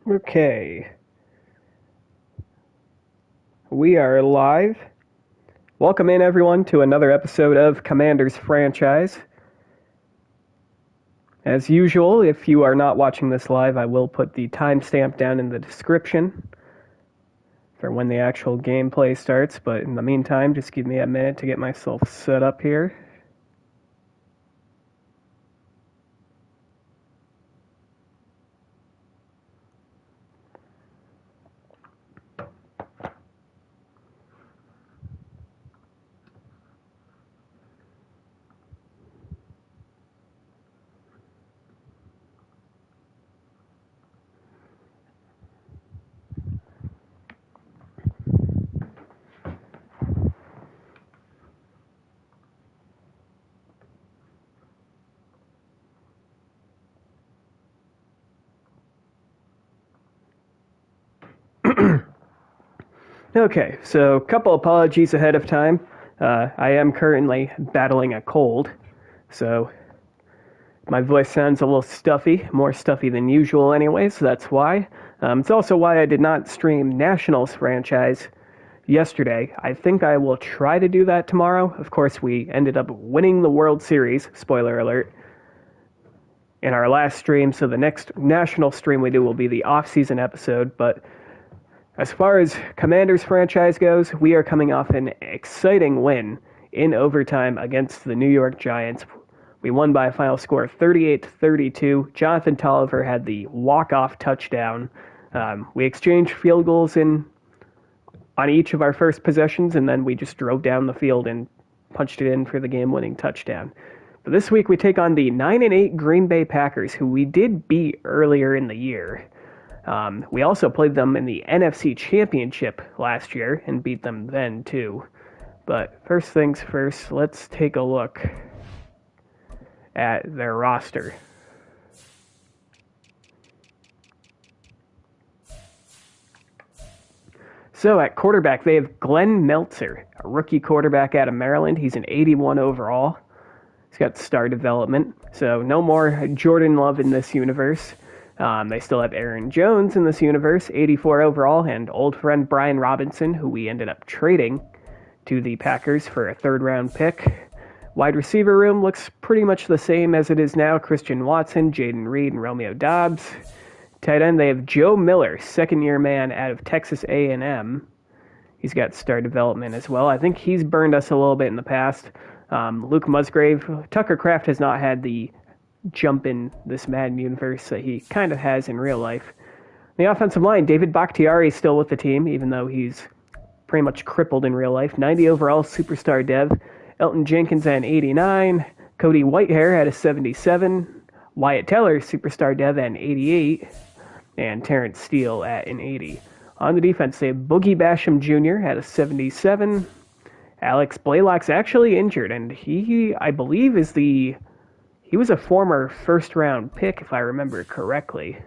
Okay, we are live. Welcome in, everyone, to another episode of Commander's Franchise. As usual, if you are not watching this live, I will put the timestamp down in the description for when the actual gameplay starts, but in the meantime, just give me a minute to get myself set up here. Okay, so a couple apologies ahead of time. I am currently battling a cold, so my voice sounds a little stuffy, more stuffy than usual anyway, so that's why. It's also why I did not stream Nationals franchise yesterday. I think I will try to do that tomorrow. Of course, we ended up winning the World Series, spoiler alert, in our last stream, so the next national stream we do will be the off-season episode, but as far as Commanders franchise goes, we are coming off an exciting win in overtime against the New York Giants. We won by a final score of 38-32. Jonathan Tolliver had the walk-off touchdown. We exchanged field goals on each of our first possessions, and then we just drove down the field and punched it in for the game-winning touchdown. But this week we take on the 9-8 Green Bay Packers, who we did beat earlier in the year. We also played them in the NFC Championship last year and beat them then, too. But first things first, let's take a look at their roster. So at quarterback, they have Glenn Meltzer, a rookie quarterback out of Maryland. He's an 81 overall. He's got star development, so no more Jordan Love in this universe. They still have Aaron Jones in this universe, 84 overall, and old friend Brian Robinson, who we ended up trading to the Packers for a third-round pick. Wide receiver room looks pretty much the same as it is now. Christian Watson, Jaden Reed, and Romeo Dobbs. Tight end, they have Joe Miller, second-year man out of Texas A&M. He's got star development as well. I think he's burned us a little bit in the past. Luke Musgrave. Tucker Kraft has not had the jump in this Madden universe that he kind of has in real life. The offensive line, David Bakhtiari is still with the team, even though he's pretty much crippled in real life. 90 overall, superstar dev. Elton Jenkins at an 89. Cody Whitehair at a 77. Wyatt Teller, superstar dev, at an 88. And Terrence Steele at an 80. On the defense, they have Boogie Basham Jr. at a 77. Alex Blaylock's actually injured, and I believe, he was a former first-round pick, if I remember correctly.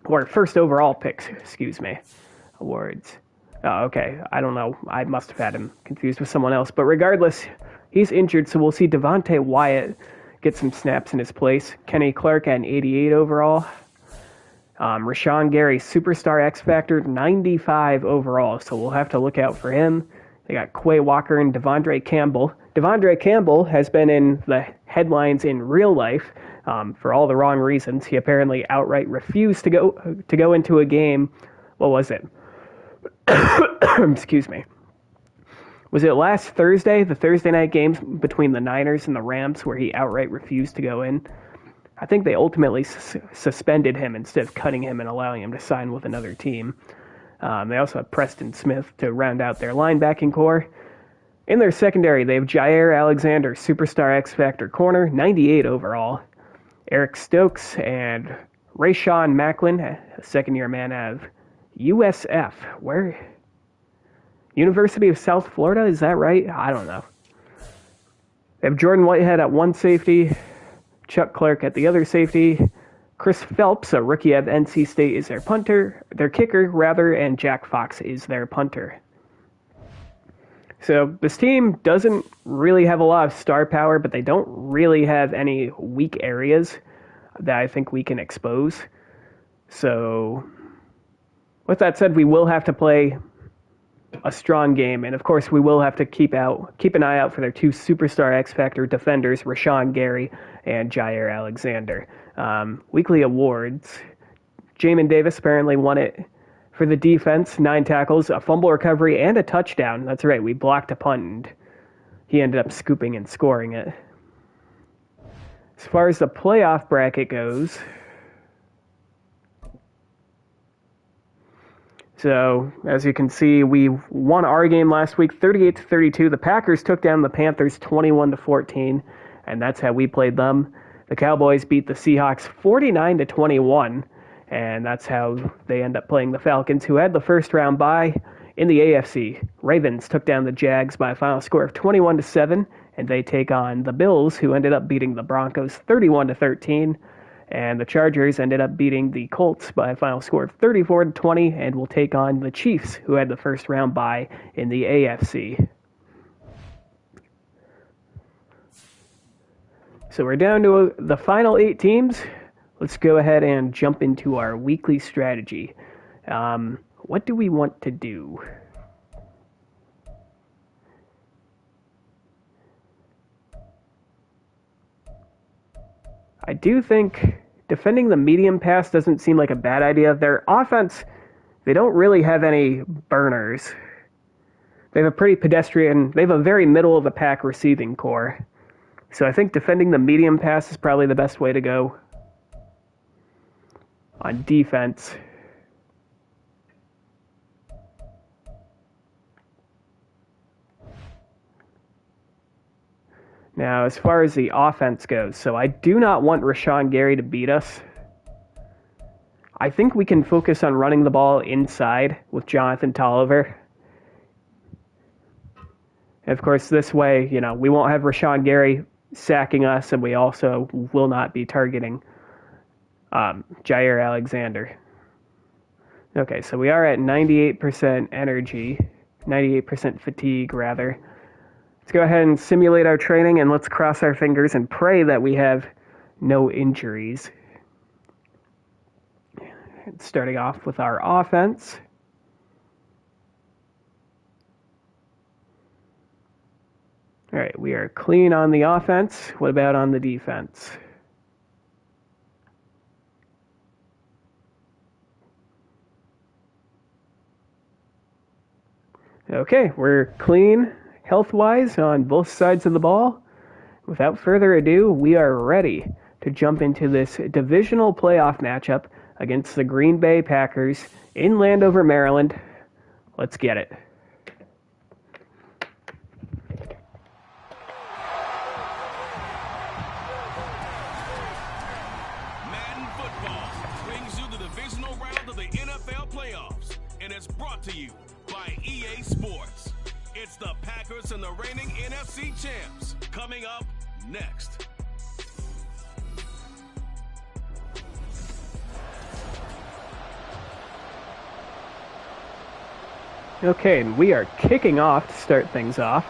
Or first overall pick, excuse me. Awards. Oh, okay. I don't know. I must have had him confused with someone else. But regardless, he's injured, so we'll see Devontae Wyatt get some snaps in his place. Kenny Clark at an 88 overall. Rashawn Gary, superstar X Factor, 95 overall, so we'll have to look out for him. They got Quay Walker and Devondre Campbell. Devondre Campbell has been in the headlines in real life for all the wrong reasons. He apparently outright refused to go into a game. What was it? Excuse me. Was it last Thursday, the Thursday night games between the Niners and the Rams, where he outright refused to go in? I think they ultimately suspended him instead of cutting him and allowing him to sign with another team. They also have Preston Smith to round out their linebacking core. In their secondary, they have Jair Alexander, superstar X-Factor corner, 98 overall. Eric Stokes and Rayshawn Macklin, a second-year man out of USF. Where? University of South Florida, is that right? I don't know. They have Jordan Whitehead at one safety, Chuck Clark at the other safety. Chris Phelps, a rookie at NC State, is their kicker, and Jack Fox is their punter. So this team doesn't really have a lot of star power, but they don't really have any weak areas that I think we can expose. So, with that said, we will have to play a strong game, and of course we will have to keep an eye out for their two superstar X Factor defenders, Rashawn Gary and Jair Alexander. Weekly awards. Jamin Davis apparently won it for the defense, 9 tackles, a fumble recovery, and a touchdown. That's right, we blocked a punt, and he ended up scooping and scoring it. As far as the playoff bracket goes, so as you can see, we won our game last week 38-32. The Packers took down the Panthers 21-14, and that's how we played them. The Cowboys beat the Seahawks 49-21. And that's how they end up playing the Falcons, who had the first round bye in the AFC. Ravens took down the Jags by a final score of 21-7, and they take on the Bills, who ended up beating the Broncos 31-13. And the Chargers ended up beating the Colts by a final score of 34-20, and will take on the Chiefs, who had the first round bye in the AFC. So we're down to the final 8 teams. Let's go ahead and jump into our weekly strategy. What do we want to do? I do think defending the medium pass doesn't seem like a bad idea. Their offense, they don't really have any burners. They have a pretty pedestrian, they have a very middle-of-the-pack receiving core. So I think defending the medium pass is probably the best way to go. On defense, now as far as the offense goes, so I do not want Rashawn Gary to beat us. I think we can focus on running the ball inside with Jonathan Tolliver. And of course, this way, we won't have Rashawn Gary sacking us, and we also will not be targeting Jair Alexander. Okay, so we are at 98% energy, 98% fatigue, rather. Let's go ahead and simulate our training, and let's cross our fingers and pray that we have no injuries. Starting off with our offense. All right, we are clean on the offense. What about on the defense? Okay, we're clean health-wise on both sides of the ball. Without further ado, we are ready to jump into this divisional playoff matchup against the Green Bay Packers in Landover, Maryland. Let's get it. Madden Football brings you the divisional round of the NFL playoffs, and it's brought to you by EA Sports. It's the Packers and the reigning NFC champs. Coming up next. Okay, and we are kicking off to start things off.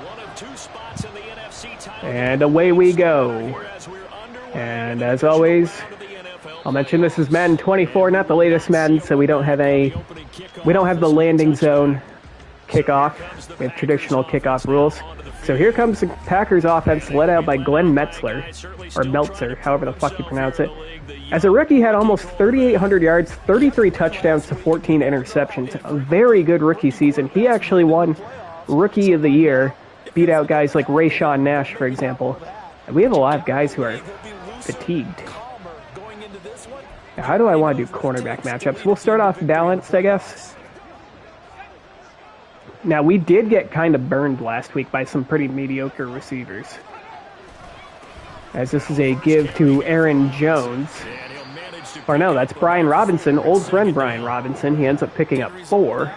One of 2 spots in the NFC title. And away we go. And as always, I'll mention this is Madden 24, not the latest Madden, so we don't have the landing zone kickoff. We have traditional kickoff rules. So here comes the Packers offense led out by Glenn Metzler, or Meltzer, however the fuck you pronounce it. As a rookie, had almost 3,800 yards, 33 touchdowns to 14 interceptions. A very good rookie season. He actually won Rookie of the Year, beat out guys like Rayshawn Nash, for example. And we have a lot of guys who are fatigued. Now, how do I want to do cornerback matchups? We'll start off balanced, I guess. Now, we did get kind of burned last week by some pretty mediocre receivers. As this is a give to Aaron Jones. Or no, that's Brian Robinson, old friend Brian Robinson. He ends up picking up 4.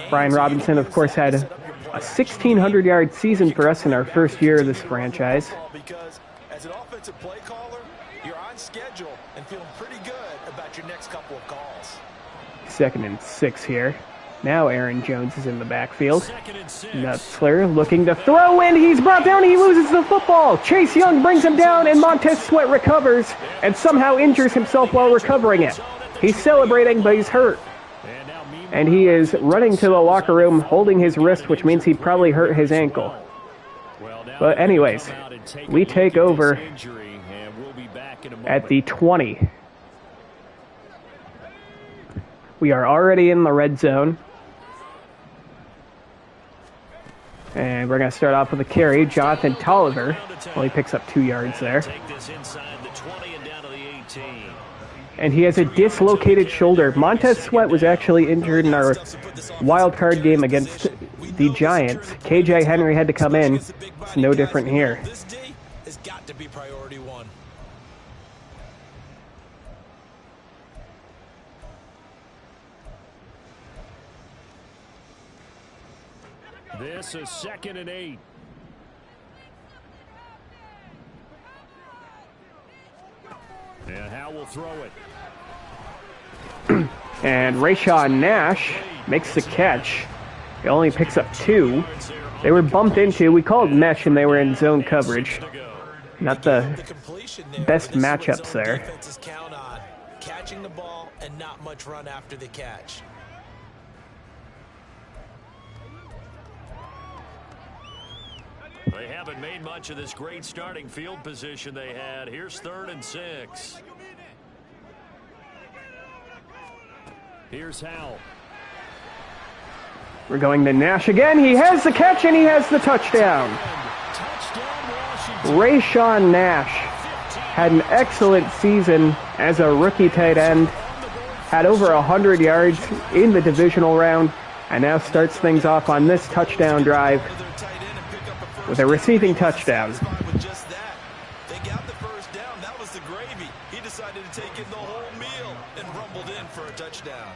Brian Robinson, of course, had a 1,600-yard season for us in our first year of this franchise. Because as an offensive play caller, you're on schedule and feeling pretty good about your next couple of calls. 2nd and 6 here. Now Aaron Jones is in the backfield. Metzler looking to throw in. He's brought down. He loses the football. Chase Young brings him down, and Montez Sweat recovers and somehow injures himself while recovering it. He's celebrating, but he's hurt. And he is running to the locker room holding his wrist, which means he probably hurt his ankle. But anyways, we take over at the 20. We are already in the red zone. And we're going to start off with a carry. Jonathan Tolliver only picks up 2 yards there. And he has a dislocated shoulder. Montez Sweat was actually injured in our wild card game against the Giants. KJ Henry had to come in. It's no different here. This day has got to be priority one. This is 2nd and 8. And Howe will throw it. And Rayshawn Nash makes the catch. He only picks up 2. They were bumped into. We called mesh and they were in zone coverage. Not the best matchups there. Defenses count on catching the ball and not much run after the catch. They haven't made much of this great starting field position they had. Here's 3rd and 6. Here's Howell. We're going to Nash again. He has the catch and he has the touchdown. Rayshawn Nash had an excellent season as a rookie tight end. Had over 100 yards in the divisional round and now starts things off on this touchdown drive with a receiving touchdown. With just that, they got the first down. That was the gravy. He decided to take in the whole meal and rumbled in for a touchdown.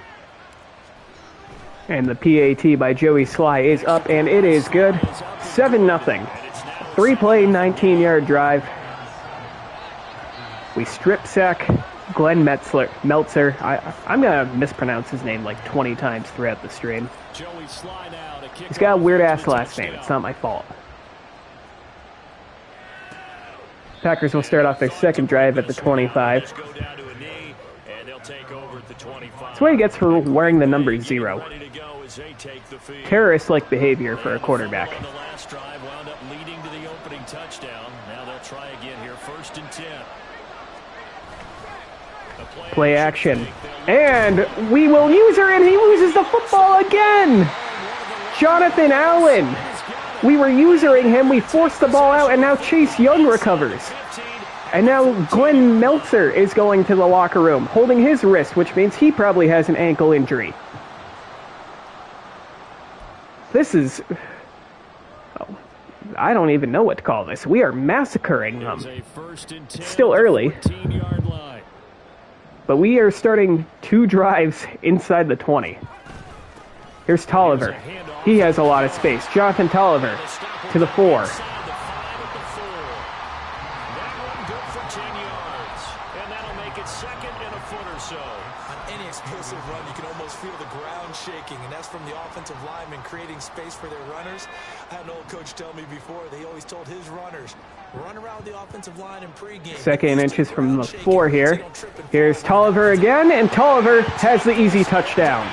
And the PAT by Joey Sly is up, and it is good. 7-0. 3-play, 19-yard drive. We strip sack Glenn Meltzer. I'm going to mispronounce his name like 20 times throughout the stream. He's got a weird-ass last name. It's not my fault. Packers will start off their second drive at the 25. That's what he gets for wearing the number 0. Terrorist-like behavior for a quarterback. Play action. And we will use her, and he loses the football again! Jonathan Allen! We were usering him, we forced the ball out, and now Chase Young recovers. And now Glenn Meltzer is going to the locker room, holding his wrist, which means he probably has an ankle injury. This is... Oh, I don't even know what to call this. We are massacring them. It's still early. But we are starting 2 drives inside the 20. Here's Tolliver. He has a lot of space. Jonathan Tolliver to the 4. Run, you can almost feel the ground shaking, and that's from the offensive linemen creating space for their runners. I had an old coach tell me before, they always told his runners, run around the offensive line in pregame. 2nd inches from the 4 here. Here's Tolliver again, and Tolliver has the easy touchdown.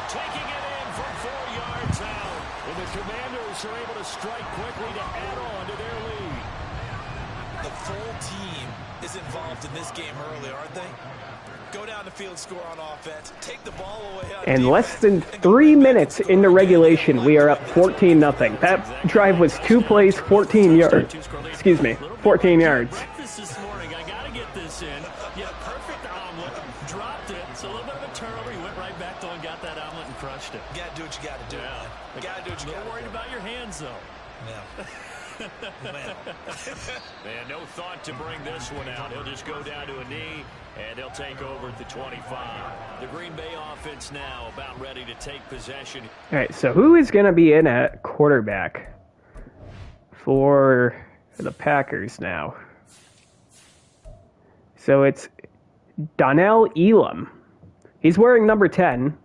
Taking it in from 4 yards out. And the Commanders are able to strike quickly to add on to their lead. The full team is involved in this game early, aren't they? Go down the field, score on offense, take the ball away. And less than 3 minutes into regulation, we are up 14-0. That drive was 2 plays, 14 yards. Excuse me, 14 yards. This morning, I got to get this in. Yeah, perfect omelet. Dropped it. It's a little bit of a turnover. He went right back though and got that omelet and crushed it. You got to do what you got to do. Yeah. You got to do what you got to do. Not worried about your hands though. Yeah. Man, no thought to bring this one out. He'll just go down to a knee, and they'll take over at the 25. The Green Bay offense now about ready to take possession. All right, so who is going to be in at quarterback for the Packers now? So it's Donnell Elam. He's wearing number 10.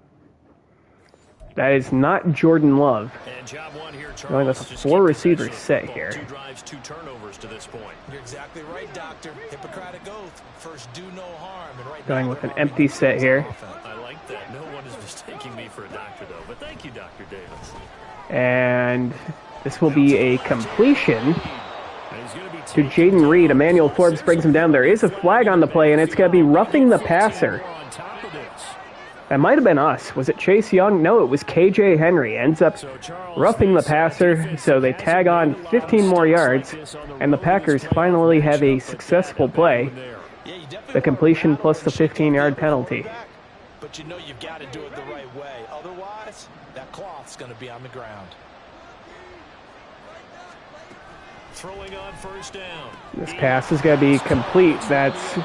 That is not Jordan Love. And job one here, Charles. Going with a 4-receiver set here. 2 drives, 2 turnovers to this point. You're exactly right, Doctor. Hippocratic oath. First, do no harm. And right Going now, with they're an empty set here. I like that. No one is mistaking me for a doctor, though. But thank you, Dr. Davis. And this will be a completion to Jaden Reed. Emmanuel Forbes brings him down. There is a flag on the play, and it's going to be roughing the passer. That might have been us. Was it Chase Young? No, it was KJ Henry. Ends up roughing the passer, so they tag on 15 more yards, and the Packers finally have a successful play. The completion plus the 15-yard penalty. But you know you've got to do it the right way. Otherwise, that cloth's going to be on the ground. Throwing on first down. This pass is going to be complete. That's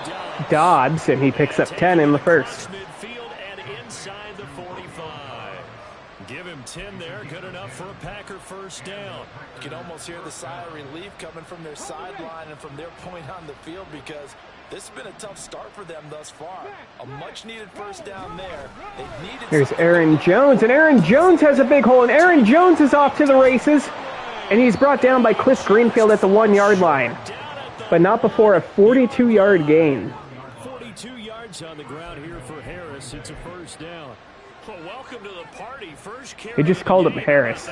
Dobbs, and he picks up 10 in the first. Midfield and inside the 45. Give him 10 there. Good enough for a Packer first down. You can almost hear the sigh of relief coming from their sideline and from their point on the field, because this has been a tough start for them thus far. A much-needed first down there. Here's Aaron Jones, and Aaron Jones has a big hole, and Aaron Jones is off to the races, and he's brought down by Cliff Greenfield at the 1-yard line, but not before a 42-yard gain. 42 yards on the ground here for Harris. It's a first down. Well, welcome to the party. First carry. He just called him Harris.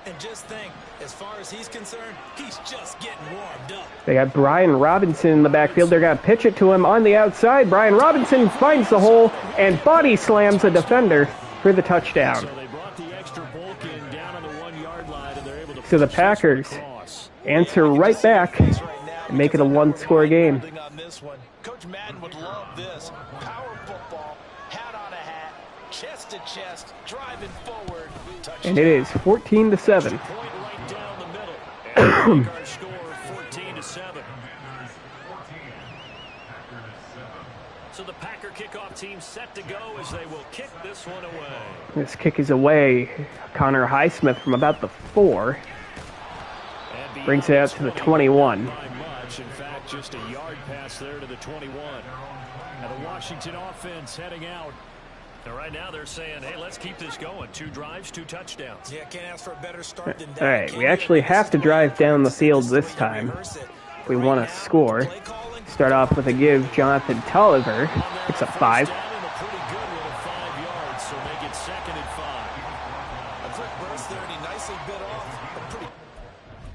And just think, as far as he's concerned, he's just getting warmed up. They got Brian Robinson in the backfield. They're going to pitch it to him on the outside. Brian Robinson finds the hole and body slams a defender for the touchdown. So they brought the extra bulk in down on the 1-yard line, and they're able to So the Packers answer right back and make it a 1-score game. Coach Madden would love this. Power football, hat on a hat, chest to chest, driving forward. And it is 14-7. Point right down the middle. And our score 14-7. So the Packer kickoff team set to go as they will kick this one away. This kick is away. Connor Highsmith from about the 4 brings it out to the 21. By much. In fact, just a yard pass there to the 21. And the Washington offense heading out. And right now they're saying, hey, let's keep this going. 2 drives, 2 touchdowns. Yeah, can't ask for a better start than that. All right, we actually have to drive down the field this time if we want to score. Start off with a give. Jonathan Tolliver picks up 5. Pretty good with a 5 yards, so make it 2nd and 5. A quick burst there, and he nicely bit off.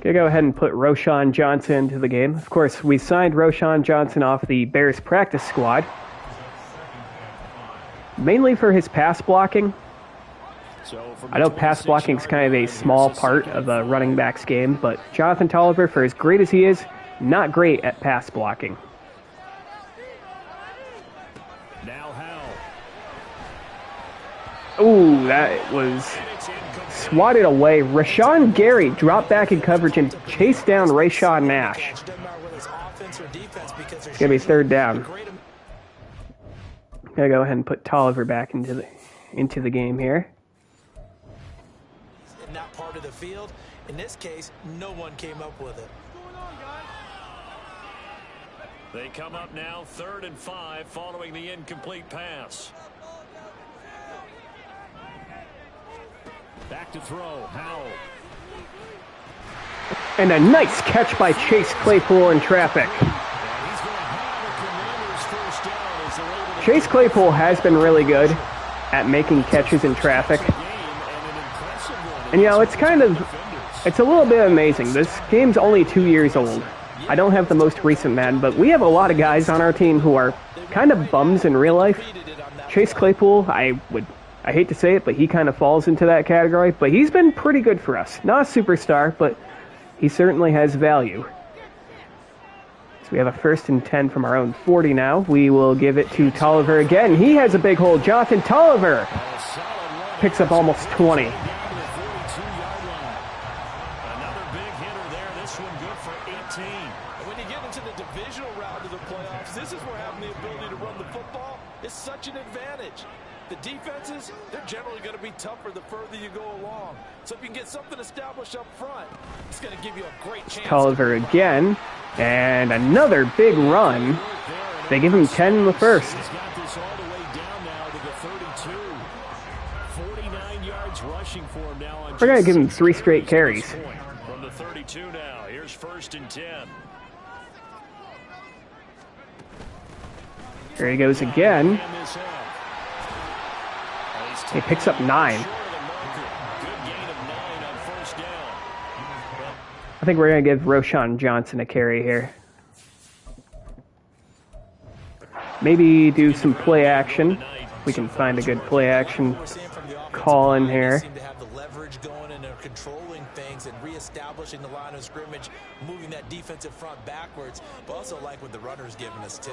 Gonna go ahead and put Roshan Johnson into the game. Of course, we signed Roshan Johnson off the Bears practice squad, mainly for his pass blocking. I know pass blocking is kind of a small part of a running back's game, but Jonathan Tolliver, for as great as he is, not great at pass blocking. Now Howell. Ooh, that was swatted away. Rashawn Gary dropped back in coverage and chased down Rayshawn Nash. It's going to be 3rd down. Gonna go ahead and put Tolliver back into the game here. In that part of the field, in this case, no one came up with it. They come up now 3rd and 5 following the incomplete pass. Back to throw, Howell. And a nice catch by Chase Claypool in traffic. Chase Claypool has been really good at making catches in traffic. And, you know, it's a little bit amazing. This game's only 2 years old. I don't have the most recent Madden, but we have a lot of guys on our team who are kind of bums in real life. Chase Claypool, I hate to say it, but he kind of falls into that category. But he's been pretty good for us. Not a superstar, but he certainly has value. So we have a 1st and 10 from our own 40 now. We will give it to Tolliver again. He has a big hole. Jonathan Tolliver picks up almost 20. Another big hitter there. This one good for 18. And when you get into the divisional round of the playoffs, this is where having the ability to run the football is such an advantage. The defenses, they're generally going to be tougher the further you go along. So if you can get something established up front, it's going to give you a great chance. Tolliver again, and another big run. They give him 10 in the first. He's got this all the way down now to the We're going to give him 3 straight carries. From the 32 now. Here's 1st and 10. There he goes again. He picks up 9. I think we're going to give Roschon Johnson a carry here. Maybe do some play action. We can find a good play action call in here. Seem to have the leverage going and they're controlling things and reestablishing the line of scrimmage, moving that defensive front backwards, but also like what the runner's giving us too.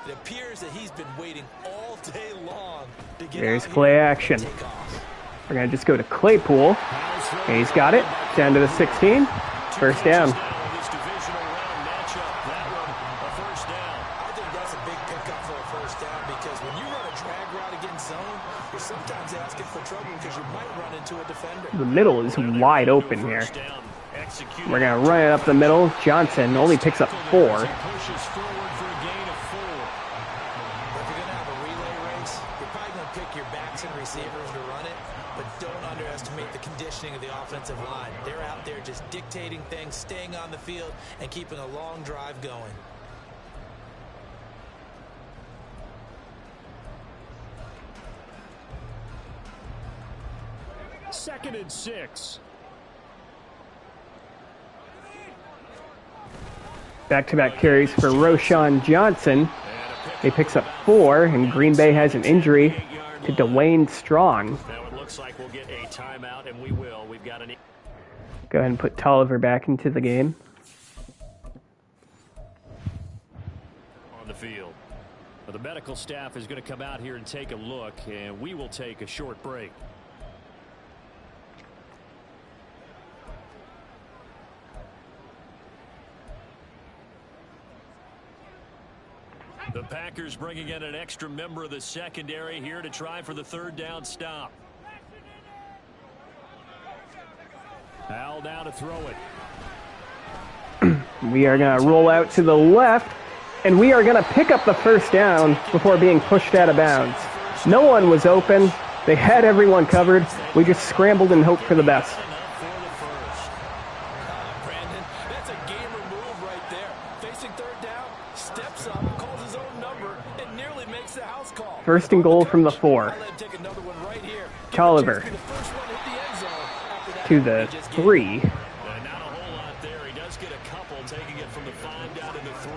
It appears that he's been waiting all day long to get There's play action. We're going to just go to Claypool. And he's got it. Down to the 16. 1st down. The middle is wide open here. We're going to run it up the middle. Johnson only picks up 4. Of the offensive line. They're out there just dictating things, staying on the field, and keeping a long drive going. Second and 6. Back-to-back carries for Roschon Johnson. He picks up 4, and Green Bay has an injury to Dwayne Strong. Looks like we'll get a timeout, and we will. We've got an... Go ahead and put Tolliver back into the game. On the field. Well, the medical staff is going to come out here and take a look, and we will take a short break. The Packers bringing in an extra member of the secondary here to try for the 3rd down stop. Al down to throw it. We are going to roll out to the left, and we are going to pick up the 1st down before being pushed out of bounds. No one was open. They had everyone covered. We just scrambled and hoped for the best. Brandon, that's a gamer move right there. Facing 3rd down, steps up, calls his own number, and nearly makes the house call. 1st and goal from the 4. Tolliver to the 3. Not a whole lot there. He does get a couple, taking it from the 5 down to the 3.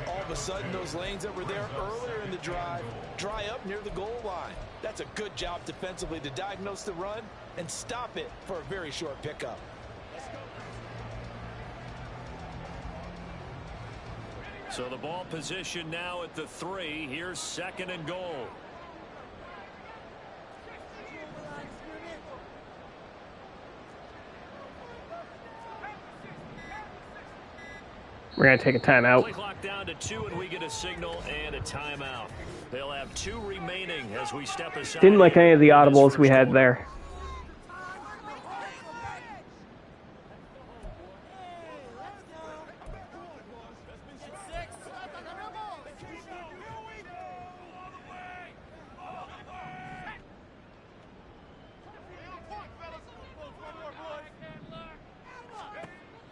All of a sudden, those lanes that were there earlier in the drive dry up near the goal line. That's a good job defensively to diagnose the run and stop it for a very short pickup. So the ball position now at the 3. Here's 2nd and goal. We're going to take a timeout. Play clock down to 2, and we get a signal and a timeout. They'll have 2 remaining as we step aside. Didn't like any of the audibles we had there.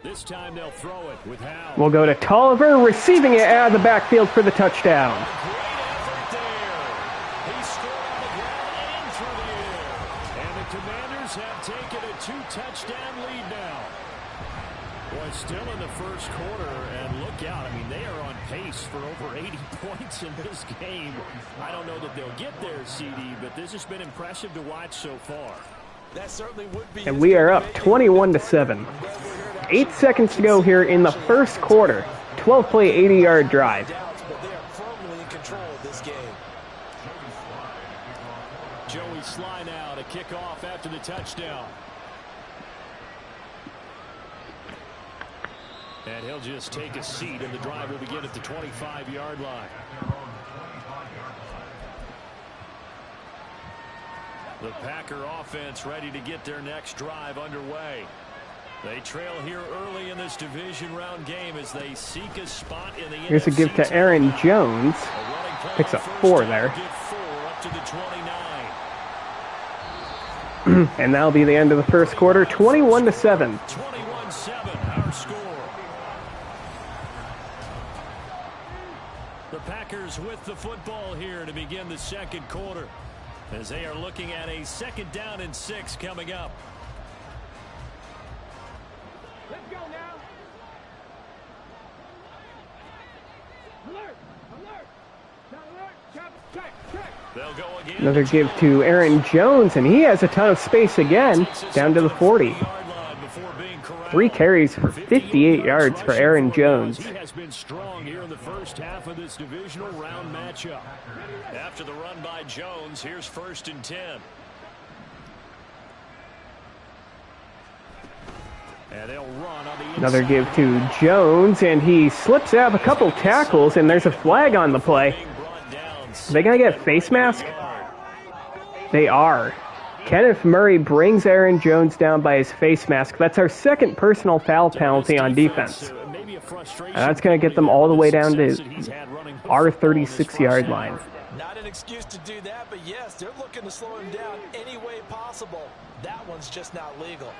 This time they'll throw it with Howell. We'll go to Tolliver, receiving it out of the backfield for the touchdown. Great effort there. He scored on the ground and through the air. And the Commanders have taken a 2-touchdown lead now. Boy, still in the 1st quarter, and look out. I mean, they are on pace for over 80 points in this game. I don't know that they'll get there, CD, but this has been impressive to watch so far. That certainly would be. And we are up 21-7. 8 seconds to go here in the 1st quarter. 12-play, 80-yard drive. But they are firmly in control of this game. Joey Sly now to kick off after the touchdown. And he'll just take a seat, and the drive will begin at the 25-yard line. The Packer offense ready to get their next drive underway. They trail here early in this division round game as they seek a spot in the NFC. Here's a give to Aaron Jones. Picks up 4 there. Up to the 29. And that'll be the end of the first quarter, 21-7. 21-7, our score. The Packers with the football here to begin the second quarter, as they are looking at a 2nd down and 6 coming up. Let's go now. Alert! Alert! Check. They'll go again. Another give to Aaron Jones, and he has a ton of space again, down to the 40. 3 carries for 58 yards for Aaron Jones. He has been strong here in the first half of this divisional round matchup. After the run by Jones, here's 1st and 10. And they'll run on the Another give to Jones, and he slips out of a couple tackles, and there's a flag on the play. Are they going to get face mask? They are. Kenneth Murray brings Aaron Jones down by his face mask. That's our 2nd personal foul penalty on defense. And that's going to get them all the way down to our 36-yard line. Not an excuse to do that, but yes, they're looking to slow him down any way possible. That one's just not legal.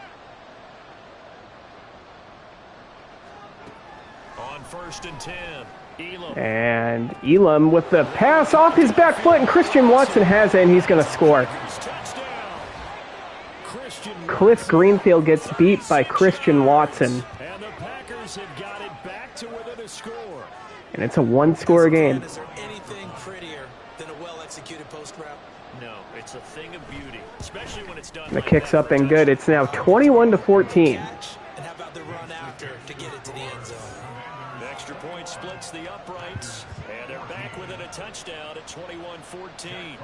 On 1st and 10. Elam. And Elam with the pass off his back foot, and Christian Watson has it, and he's going to score. Cliff Greenfield gets beat by Christian Watson. And the Packers have got it back to within a score. And it's a 1-score game. Is there anything prettier than a well-executed post route? No, it's a thing of beauty, especially when it's done. The kick's up and good. It's now 21-14. And how about the run after to get it to the end zone? The extra point splits the uprights, and they're back within a touchdown at 21-14.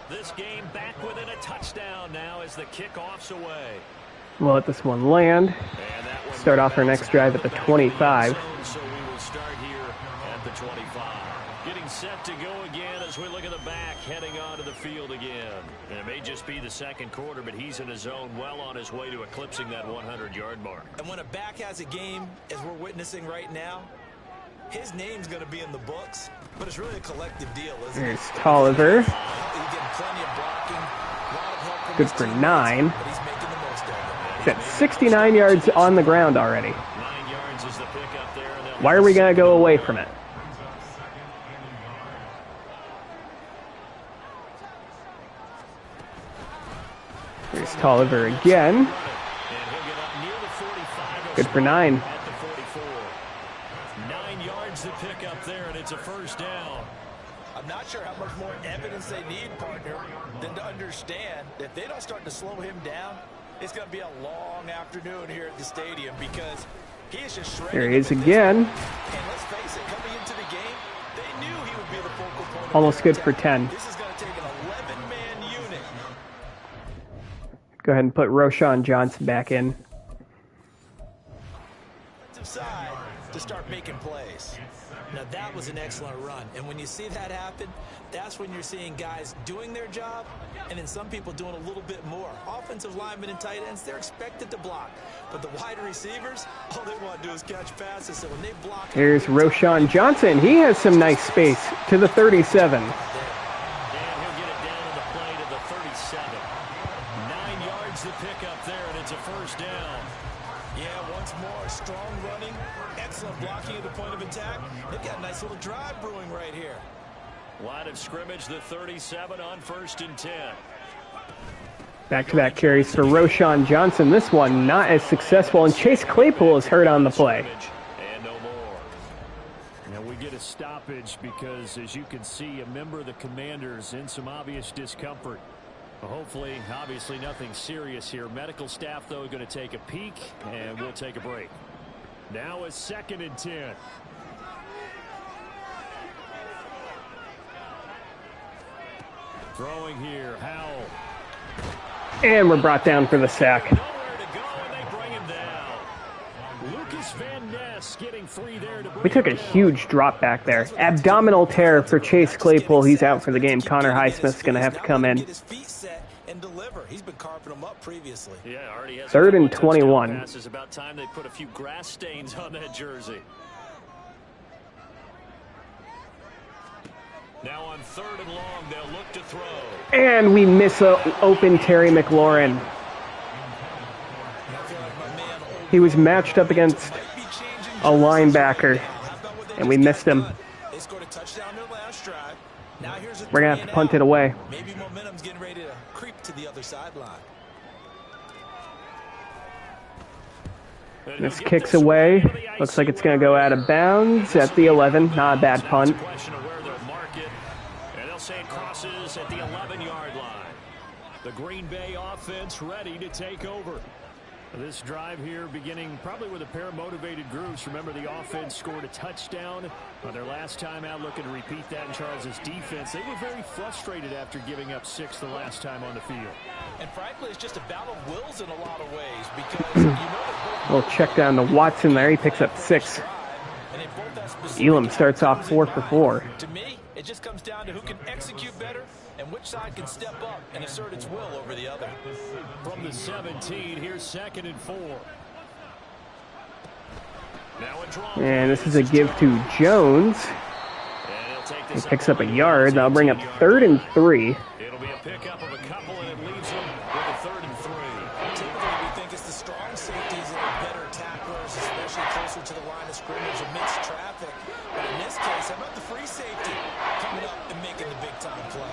This game back within a touchdown now as the kickoff's away. We'll let this one land. Start off our next drive at the 25. So we will start here at the 25. Getting set to go again as we look at the back heading onto the field again. And it may just be the second quarter, but he's in his zone, well on his way to eclipsing that 100-yard mark. And when a back has a game, as we're witnessing right now, his name's going to be in the books, but it's really a collective deal, isn't it? There's Tolliver. He's getting plenty of blocking, a lot of help from Good his for teammates, 9. but he's making the most of it. He's at 69 yards on the ground already. 9 yards is the pickup there. And Why are we going to go away from it? There's Tolliver again. And he'll get up near the 45. Good for 9. At the 44. 9 yards to pick up there, and it's a 1st down. I'm not sure how much more evidence they need, partner, than to understand that if they don't start to slow him down, it's going to be a long afternoon here at the stadium because he is just shredding. There he is again. And let's face it, coming into the game, they knew he would be the focal point of Almost their good for attack. 10. This is going to take an 11-man unit. Go ahead and put Roshan Johnson back in. Side to start making plays. Now that was an excellent run, and when you see that happen, that's when you're seeing guys doing their job and then some people doing a little bit more. Offensive linemen and tight ends, they're expected to block, but the wide receivers, all they want to do is catch passes. So when they block, Here's Roshan Johnson. He has some nice space to the 37. And he'll get it down on the play to the 37. 9 yards to pick up there, and it's a 1st down. yeah, once more, strong running, excellent blocking at the point of attack. They've got a nice little drive brewing right here. Line of scrimmage, the 37 on 1st and 10. Back-to-back carries for Roshan Johnson. This one not as successful, and Chase Claypool is hurt on the play. And no more. Now we get a stoppage because, as you can see, a member of the Commanders in some obvious discomfort. Hopefully, obviously nothing serious here. Medical staff, though, going to take a peek, and we'll take a break. Now a 2nd and 10. Throwing here, Howell. And we're brought down for the sack. Nowhere to go, and they bring him down. Lucas Van Ness getting free there to bring We took a him down. huge drop back there. Abdominal tear for Chase Claypool. He's out for the game. Connor Highsmith's going to have to come in. Get his feet set and deliver. He's been carving them up previously. Yeah, already has 3rd and a couple of 21. touchdown passes. About time they put a few grass stains on that jersey. Now on 3rd and long, they'll look to throw. And we miss a open Terry McLaurin. He was matched up against a linebacker, and we missed him. They scored a touchdown their last drive. Now here's a We're going to have to punt it away. Maybe momentum's getting ready to creep to the other sideline. This kicks away. Looks like it's going to go out of bounds at the 11. Not a bad punt. Question of where they'll mark it, and they'll say it crosses at the 11-yard line. The Green Bay offense ready to take over. This drive here beginning probably with a pair of motivated groups. Remember, the offense scored a touchdown on their last time out, looking to repeat that in Charles' defense. They were very frustrated after giving up 6 the last time on the field. And frankly, it's just a battle of wills in a lot of ways because you know We'll check down to Watson there. He picks up 6. Elam starts off 4 for 4. To me, it just comes down to who can execute better and which side can step up and assert its will over the other. From the 17, here's 2nd and 4. Now a draw. And this is a give to Jones. He picks up a yard. That'll bring up 3rd and 3. It'll be a pickup of a couple, and it leaves them with a 3rd and 3. Typically, we think it's the strong safeties that are better tacklers, especially closer to the line of scrimmage amidst traffic. But in this case, how about the free safety coming up and making the big-time play?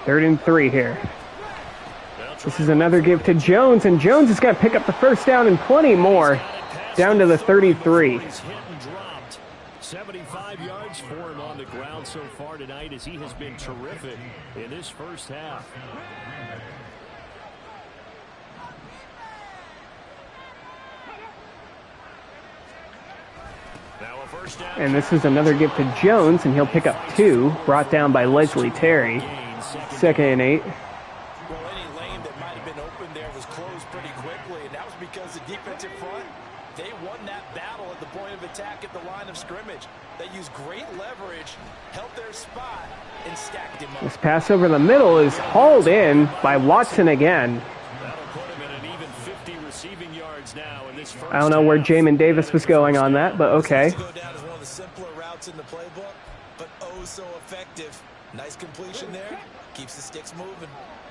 3rd and 3 here. This is another give to Jones, and Jones is going to pick up the first down and plenty more. Down to the 33. 75 yards for him on the ground so far tonight, as he has been terrific in this first half. Now a first down. And this is another give to Jones, and he'll pick up 2, brought down by Leslie Terry. 2nd and 8. Well, any lane that might have been open there was closed pretty quickly, and that was because the defensive front, they won that battle at the point of attack at the line of scrimmage. They used great leverage, held their spot, and stacked him up. This pass over the middle is hauled in by Watson again. That'll put him in an even 50 receiving yards now in this first I don't know where Jamin Davis was going on that, but okay. Go down as one of the simpler routes in the playbook, but oh so effective. Nice completion there. Keeps the sticks moving.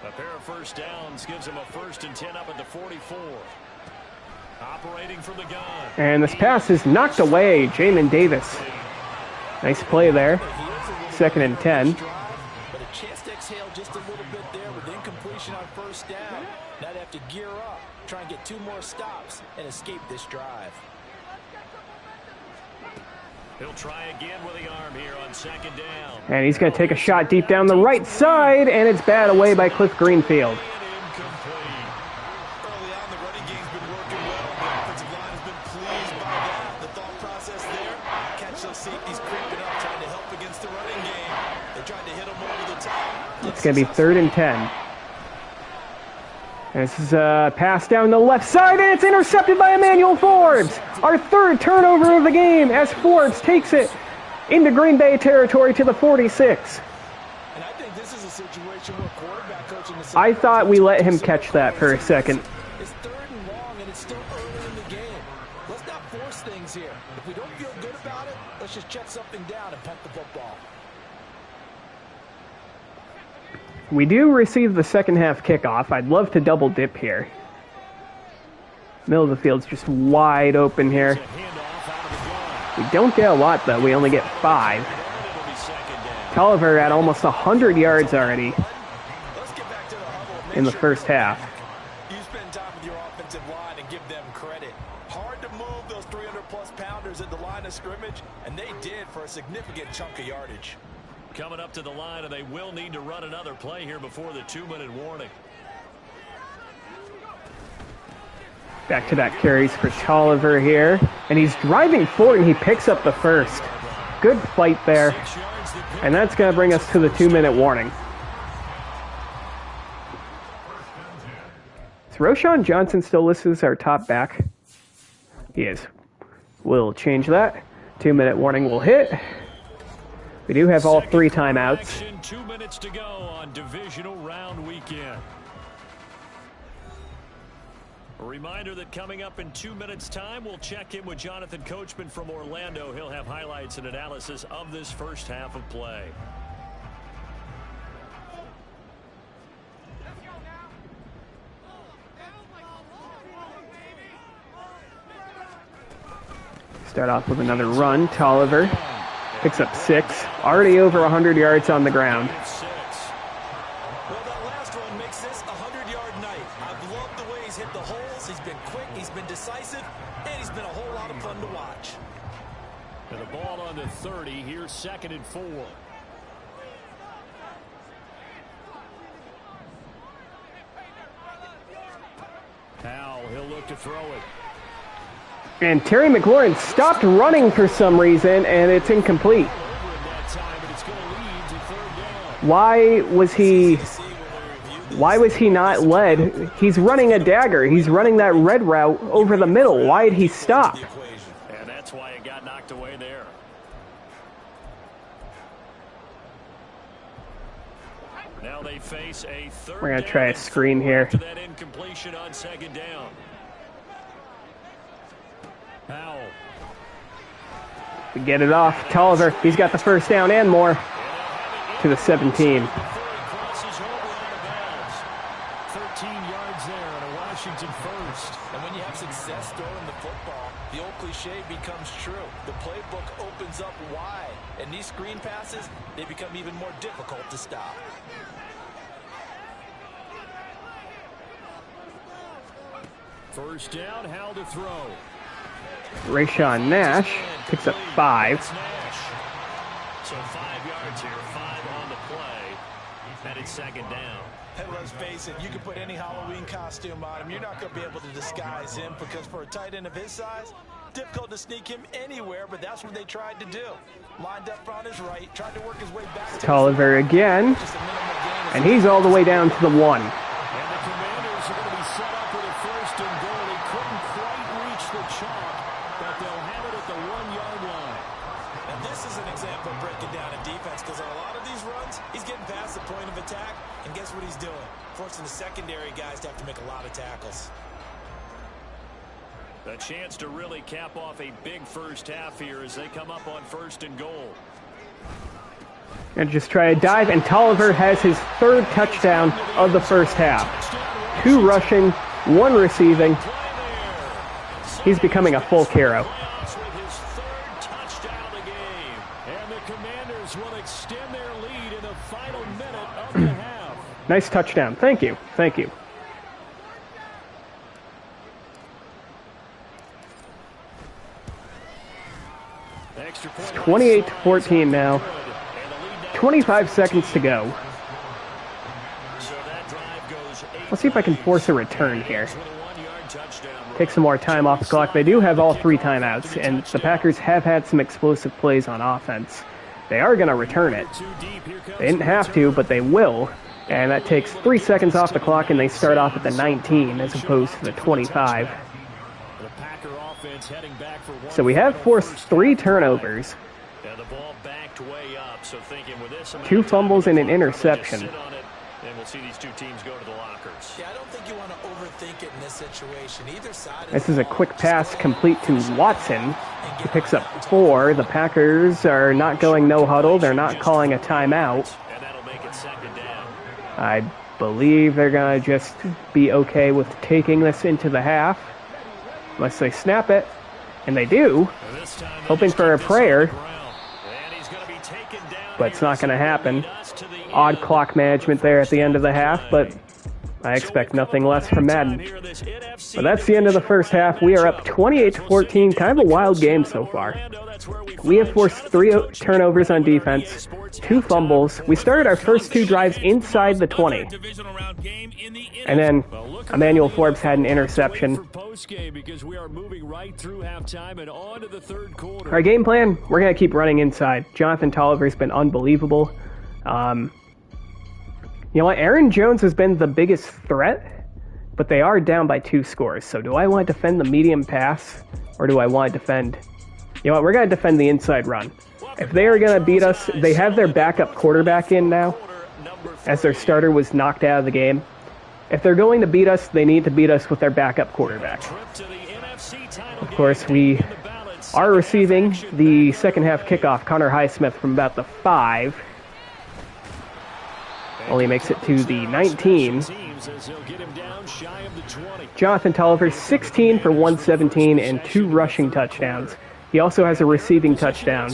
A pair of first downs gives him a 1st and 10 up at the 44. Operating from the gun. And this pass is knocked away. Jamin Davis. Nice play there. 2nd and 10. But a chance to exhale just a little bit there with incompletion on first down. Now they have to gear up, try and get 2 more stops, and escape this drive. He'll try again with the arm here on 2nd down. And he's going to take a shot deep down the right side, and it's batted away by Cliff Greenfield. Early on, the running game's been working well. The offensive line has been pleased by that. The thought process there, catch those safeties creeping up, trying to help against the running game. They tried to hit them over the top. It's going to be 3rd and 10. And this is a pass down the left side, and it's intercepted by Emmanuel Forbes. Our 3rd turnover of the game as Forbes takes it into Green Bay territory to the 46. And I think this is a situation where quarterback coaching is... I thought we let him catch that for a second. It's 3rd and long, and it's still early in the game. Let's not force things here. If we don't feel good about it, let's just check something down and punt the football. We do receive the second half kickoff. I'd love to double dip here. Middle of the field's just wide open here. We don't get a lot, though. We only get 5. Tolliver at almost 100 yards already in the first half. You spend time with your offensive line and give them credit. Hard to move those 300-plus pounders at the line of scrimmage, and they did for a significant chunk of yardage. Coming up to the line, and they will need to run another play here before the 2-minute warning. Back to back carries for Tolliver here. And he's driving forward, and he picks up the first. Good fight there. And that's going to bring us to the 2-minute warning. Is Roschon Johnson still listed as our top back? He is. We'll change that. 2-minute warning will hit. We do have all 3 timeouts. 2 minutes to go on divisional round weekend. A reminder that coming up in 2 minutes' time, we'll check in with Jonathan Coachman from Orlando. He'll have highlights and analysis of this first half of play. Start off with another run. Tolliver picks up 6. Already over 100 yards on the ground. Well, that last one makes this a 100-yard night. I've loved the way he's hit the holes. He's been quick, he's been decisive, and he's been a whole lot of fun to watch. And the ball on the 30. Here's 2nd and 4. Powell, he'll look to throw it. And Terry McLaurin stopped running for some reason, and it's incomplete. Why was he not led? He's running a dagger. He's running that red route over the middle. Why did he stop? And that's why it got knocked away there. Now they face a third. We're going to try a screen here. To that incompletion on 2nd down. Powell. We get it off. Tolliver, he's got the first down and more to the 17. 13 yards there and a Washington first. And when you have success throwing the football, the old cliche becomes true. The playbook opens up wide, and these screen passes, they become even more difficult to stop. First down, how to throw. Rayshawn Nash picks up 5. So 5 yards here, 5 on the play. And it's 2nd down. Hey, let's face it, you can put any Halloween costume on him. You're not going to be able to disguise him because for a tight end of his size, difficult to sneak him anywhere, but that's what they tried to do. Lined up on his right, tried to work his way back. Tolliver again, and he's all the way down to the 1. And the Commanders are going to be set up with a 1st and goal. He couldn't quite reach the chalk, but they'll have it at the 1-yard line. And this is an example of breaking down in defense because on a lot of these runs, he's getting past the point of attack, and guess what he's doing? Forcing the secondary guys to have to make a lot of tackles. A chance to really cap off a big first half here as they come up on 1st and goal. And just try a dive, and Tolliver has his 3rd touchdown of the first half. 2 rushing, 1 receiving. He's becoming a full hero. With his 3rd touchdown of the game. And the Commanders will extend their lead in the final minute of the half. Nice touchdown. Thank you. Thank you. Extra It's point 28-14 now. 25 seconds to go. So that drive goes Let's see if I can force a return here. with a 1-yard touchdown run. Take some more time off the clock. They do have all 3 timeouts, and the Packers have had some explosive plays on offense. They are going to return it. Too deep. Here comes They didn't have to, but they will. And that takes 3 seconds off the clock, and they start off at the 19 as opposed to the 25. the Packer offense heading back for one. So we have forced 3 turnovers, And the ball backed way up. So thinking with this amount 2 of time fumbles, and an on the clock, just interception. sit on it, and we'll see these 2 teams go to the lockers. Yeah, I don't think you want to overthink it in this situation. Either side. This is a quick pass complete to Watson. He picks up 4. The Packers are not going no huddle. They're not calling a timeout. And that'll make it 2nd down. I believe they're going to just be okay with taking this into the half. Unless they snap it. And they do. And this time they Hoping just for a keep this on prayer. the ground. And he's going to be taken down But it's here. not going to happen. Us to the Odd end. clock management there at the end of the half, but I expect nothing less from Madden. But that's the end of the first half. We are up 28-14. Kind of a wild game so far. We have forced 3 turnovers on defense, 2 fumbles. We started our first 2 drives inside the 20. And then Emmanuel Forbes had an interception. Because we are moving right through halftime and on to the 3rd quarter. Our game plan, we're going to keep running inside. Jonathan Tolliver's been unbelievable. You know what? Aaron Jones has been the biggest threat, but they are down by 2 scores. So do I want to defend the medium pass, or do I want to defend... You know what? We're going to defend the inside run. If they are going to beat us, they have their backup quarterback in now, as their starter was knocked out of the game. If they're going to beat us, they need to beat us with their backup quarterback. Of course, we are receiving the second half kickoff. Connor Highsmith from about the 5. Only makes it to the 19. Jonathan Tolliver, 16 for 117 and 2 rushing touchdowns. He also has a receiving touchdown.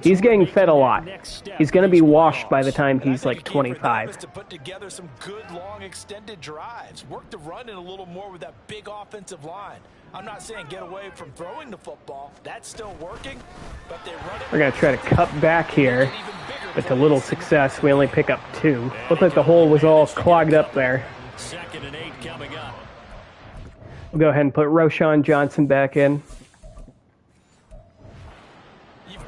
He's getting fed a lot. He's going to be washed by the time he's like 25. To put together some good long extended drives. Work the run in a little more with that big offensive line. I'm not saying get away from throwing the football. That's still working, but they run it. We're going to try to cut back here, but to little success. We only pick up 2. Looked like the hole was all clogged up there. 2nd and 8 coming up. We'll go ahead and put Roschon Johnson back in.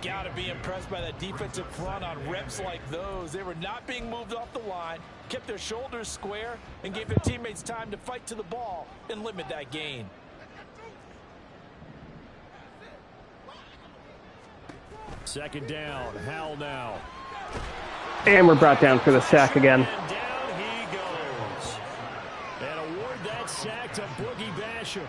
Got to be impressed by that defensive front on reps like those. They were not being moved off the line, kept their shoulders square, and gave their teammates time to fight to the ball and limit that gain. Second down, Howell now. And we're brought down for the sack again. And down he goes. And award that sack to Boogie Basham.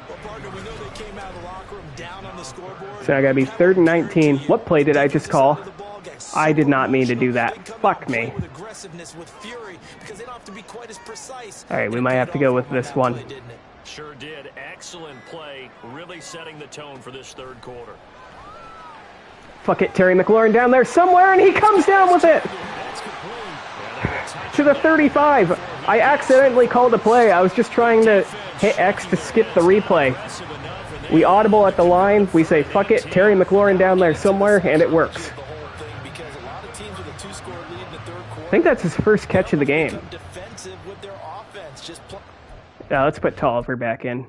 Well, partner, we know they came out of the locker room down on the scoreboard. So I got to be 3rd and 19. What play did I just call? I did not mean to do that. Fuck me. All right, we might have to go with this one. Sure did. Excellent play. Really setting the tone for this 3rd quarter. Fuck it, Terry McLaurin down there somewhere, and he comes down with it! To the 35. I accidentally called a play. I was just trying to hit X to skip the replay. We audible at the line. We say, fuck it, Terry McLaurin down there somewhere, and it works. I think that's his first catch of the game. Now let's put Tolliver back in.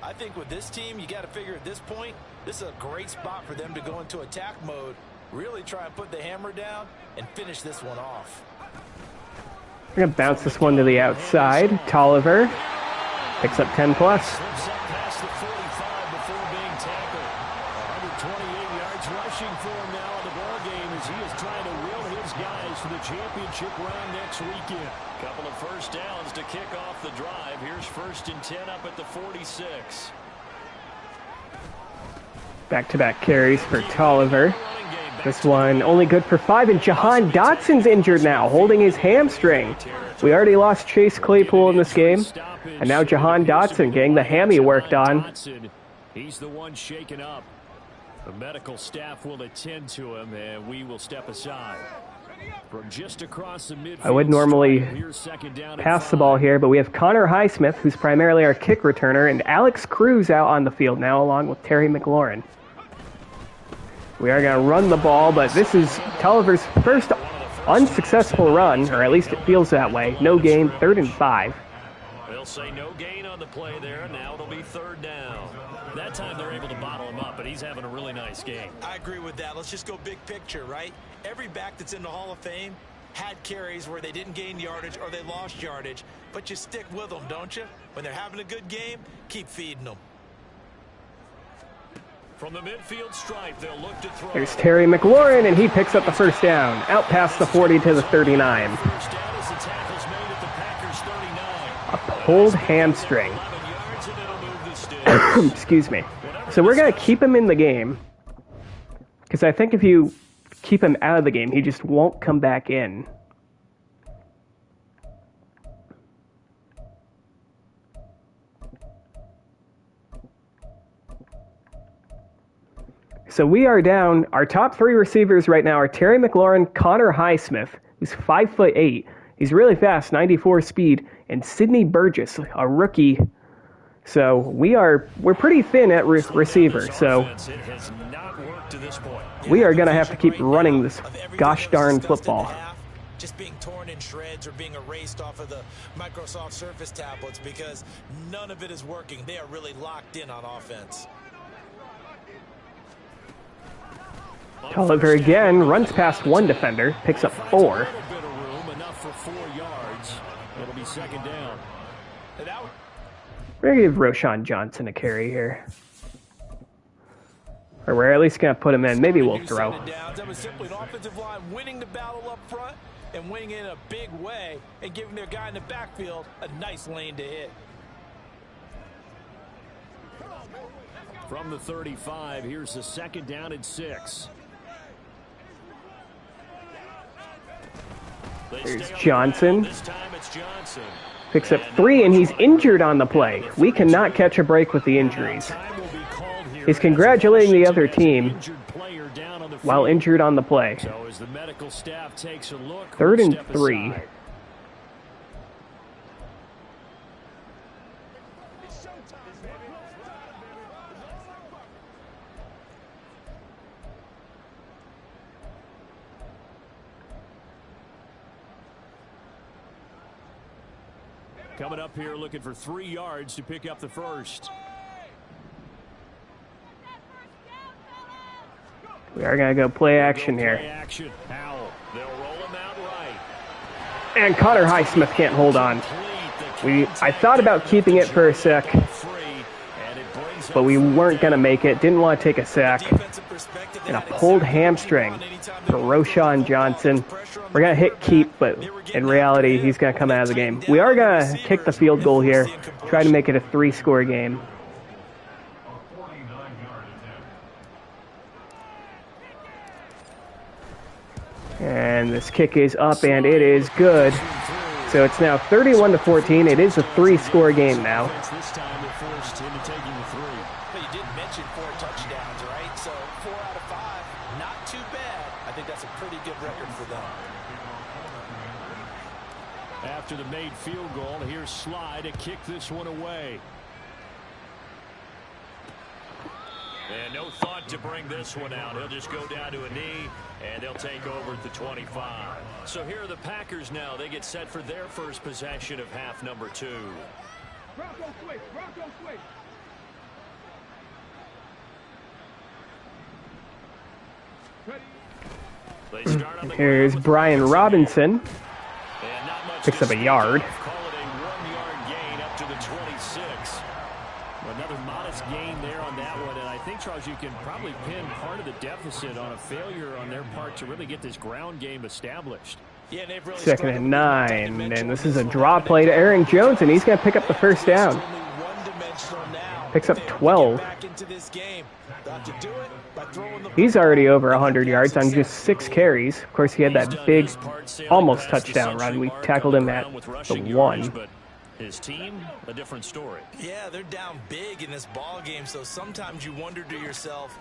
I think with this team, you got to figure at this point, this is a great spot for them to go into attack mode, really try and put the hammer down and finish this one off. We're going to bounce this one to the outside. Tolliver picks up 10 plus. Slips up past the 45 before being tackled. 128 yards rushing for him now in the ball game as he is trying to will his guys for the championship round next weekend. Couple of first downs to kick off the drive. Here's 1st and 10 up at the 46. Back-to-back carries for Tolliver. This one only good for 5, and Jahan Dotson's injured now, holding his hamstring. We already lost Chase Claypool in this game, and now Jahan Dotson getting the hammy worked on. He's the one shaken up. The medical staff will attend to him, and we will step aside. From just across the midfield, I would normally pass the ball here, but we have Connor Highsmith, who's primarily our kick returner, and Alex Cruz out on the field now, along with Terry McLaurin. We are going to run the ball, but this is Tolliver's first unsuccessful run, or at least it feels that way. No gain, 3rd and 5. They'll say no gain on the play there, and now it'll be 3rd down. That time they're able to bottle him up, but he's having a really nice game. I agree with that. Let's just go big picture, right? Every back that's in the Hall of Fame had carries where they didn't gain yardage or they lost yardage, but you stick with them, don't you? When they're having a good game, keep feeding them. From the midfield stripe, they'll look to throw. There's Terry McLaurin, and he picks up the first down. Out past the 40 to the 39. First down as the tackle's made at the Packers 39. A pulled hamstring. 11 yards, and it'll move the sticks. Excuse me. So we're going to keep him in the game, because I think if you keep him out of the game, he just won't come back in. So we are down. Our top 3 receivers right now are Terry McLaurin, Connor Highsmith, who's 5'8". He's really fast, 94 speed, and Sidney Burgess, a rookie. So we're pretty thin at receiver. So we are going to have to keep running this gosh darn football. Just being torn in shreds or being erased off of the Microsoft Surface tablets because none of it is working. They are really locked in on offense. Tolliver again runs past one defender, picks up 4. Enough for 4 yards. It'll be 2nd down. We're going to give Roschon Johnson a carry here. Or we're at least going to put him in. Maybe we'll throw. That was simply an offensive line winning the battle up front and winning it in a big way and giving their guy in the backfield a nice lane to hit. From the 35, here's the 2nd down and 6. There's Johnson. This time it's Johnson. Picks up 3, and he's injured on the play. We cannot catch a break with the injuries. He's congratulating the other team while injured on the play. So as the medical staff takes a look, 3rd and 3. aside. Coming up here looking for 3 yards to pick up the first. We are going to go play action Play here. action. Howell. They'll roll him out right. And Connor Highsmith can't hold on. I thought about keeping it for a sec, but we weren't going to make it. Didn't want to take a sack. And a pulled hamstring for Roshan Johnson. We're going to hit keep, but in reality, he's going to come out of the game. We are going to kick the field goal here, try to make it a 3-score game. And this kick is up, and it is good. So it's now 31-14. It is a 3-score game now. This time they're forced into taking the 3. But you did mention 4 touchdowns, right? So 4 out of 5, not too bad. I think that's a pretty good record for them. After the made field goal, here's Sly to kick this one away. And no thought to bring this one out. He'll just go down to a knee, and they'll take over at the 25. So here are the Packers now. They get set for their first possession of half number 2. Bronco switch, Bronco switch. They start on the Here's ground with Brian Robinson. and not much Picks to up a speak yard. of. Call it a 1-yard gain up to the 26. Another modest gain there on that one, and I think, Charles, you can probably pin part of the deficit on a failure on their part to really get this ground game established. Yeah, and they've really 2nd and 9. And this is a draw play to Aaron Jones, and he's going to pick up the first down. Picks up 12. He's already over 100 yards on just 6 carries. Of course, he had that big, almost touchdown run. We tackled him at the 1. His team, a different story. Yeah, they're down big in this ball game, so sometimes you wonder to yourself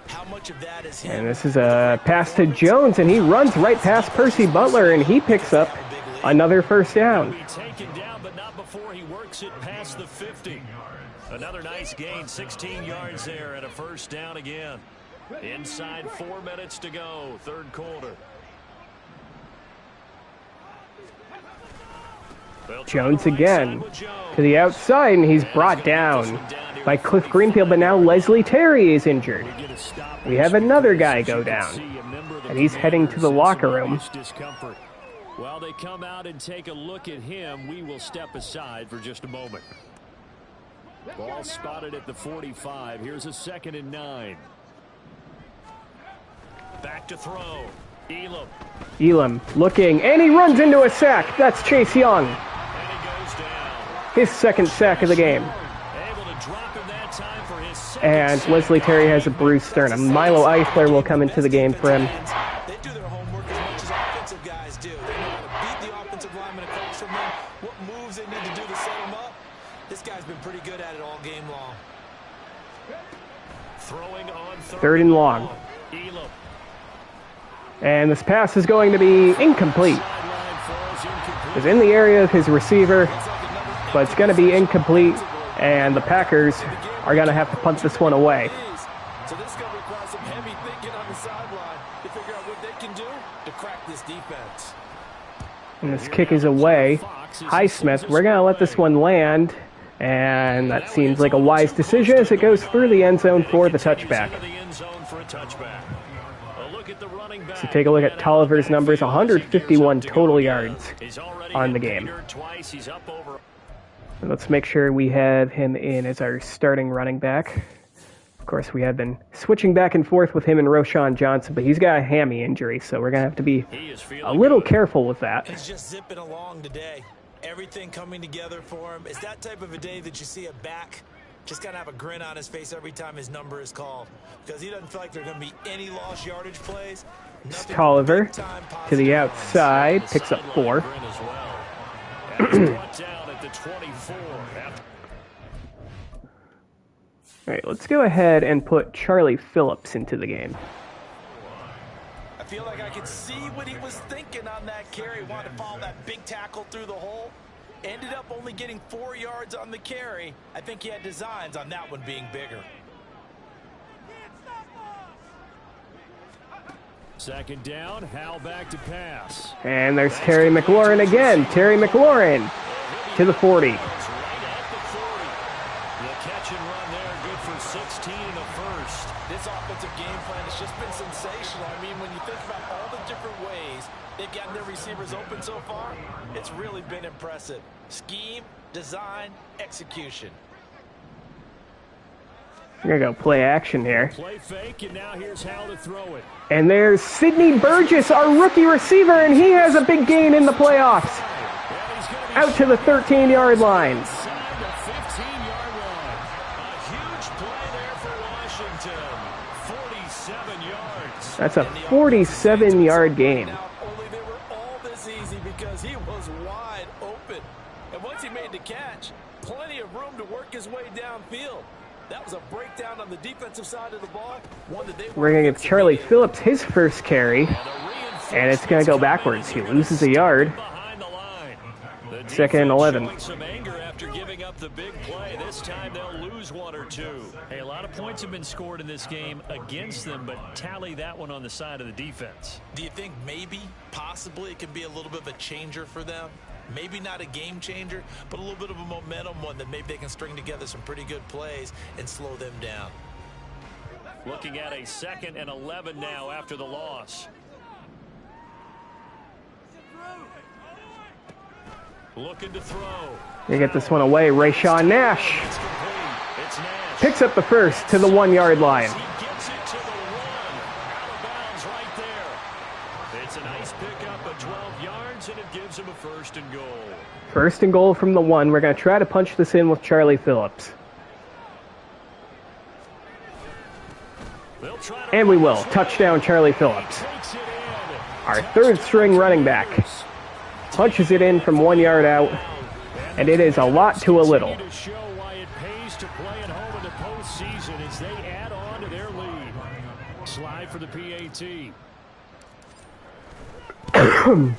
how much of that is him. And this is a pass to Jones, and he runs right past Percy Butler, and he picks up another first down. He'll be taken down, but not before he works it past the 50. Another nice gain, 16 yards there, and a first down again. Inside 4 minutes to go, 3rd quarter. Jones again to the outside, and he's brought down by Cliff Greenfield, but now Leslie Terry is injured. We have another guy go down, and he's heading to the locker room. While they come out and take a look at him, we will step aside for just a moment. Ball spotted at the 45. Here's a 2nd and 9. Back to throw. Elam. Elam looking, and he runs into a sack. That's Chase Young. And he goes down. His 2nd sack of the game. Able to drop him that time for his 2nd And sack. Leslie Terry has a bruised sternum. Milo Eifler will come into the game for him. They do their homework as much as offensive guys do. They know how to beat the offensive lineman across from them, what moves they need to do to set them up. This guy's been pretty good at it all game long. Throwing on 3rd and long. Elam. And this pass is going to be incomplete. Sideline falls incomplete. It's in the area of his receiver, but it's going to be incomplete, and the Packers are going to have to punt this one away. So this is going to require some heavy thinking on the sideline to figure out what they can do to crack this defense. And this kick is away. Highsmith, we're going to let this one land, and that seems like a wise decision as it goes through the end zone for the touchback. Into the end zone for a touchback. A look at the running back. So take a look at Tolliver's numbers, 151 total yards He's already on the hit game. Peter twice. He's up over. Let's make sure we have him in as our starting running back. Of course, we have been switching back and forth with him and Roschon Johnson, but he's got a hammy injury, so we're going to have to be a little careful with that. He's just zipping along today. Everything coming together for him. It's that type of a day that you see a back just kind of have a grin on his face every time his number is called, because he doesn't feel like there are going to be any lost yardage plays. Tolliver to the outside, picks up 4. All right, let's go ahead and put Charlie Phillips into the game. I feel like I could see what he was thinking on that carry. Wanted to follow that big tackle through the hole. Ended up only getting 4 yards on the carry. I think he had designs on that one being bigger. Second down, Hal back to pass. And there's Terry McLaurin again. Terry McLaurin to the 40. The catch and run there, good for 16 in the first. This offensive game plan has just been sensational. I mean, when you think about all the different ways they've gotten their receivers open so far, it's really been impressive. Scheme, design, execution. We're going to go play action here. Play fake, and now here's Hal to throw it. And there's Sidney Burgess, our rookie receiver, and he has a big gain in the playoffs. Out to the 13-yard line. The 15-yard line. A huge play there for Washington. 47 yards. That's a 47-yard gain. Only they were all this easy because he was wide open. And once he made the catch, plenty of room to work his way downfield. That was a breakdown on the defensive side of the ball. We're going to give Charlie Phillips his first carry, and it's going to go backwards. He loses a yard. Second and 11. Some anger after giving up the big play. This time they'll lose 1 or 2. Hey, a lot of points have been scored in this game against them, but tally that one on the side of the defense. Do you think maybe, possibly, it can be a little bit of a changer for them? Maybe not a game changer, but a little bit of a momentum one that maybe they can string together some pretty good plays and slow them down. Looking at a 2nd and 11 now after the loss. Looking to throw. They get this one away. Rayshawn Nash It's Nash. picks up the first to the 1-yard line. He gets it to the 1. Out of bounds right there. It's a nice pickup of 12 yards, and it gives him a 1st and goal. First and goal from the 1. We're going to try to punch this in with Charlie Phillips. And we will. Touchdown, Charlie Phillips. Our 3rd string running back punches it in from 1 yard out, and it is a lot to a little. To show why it pays to play at home in the postseason as they add on to their lead. Slide for the PAT. And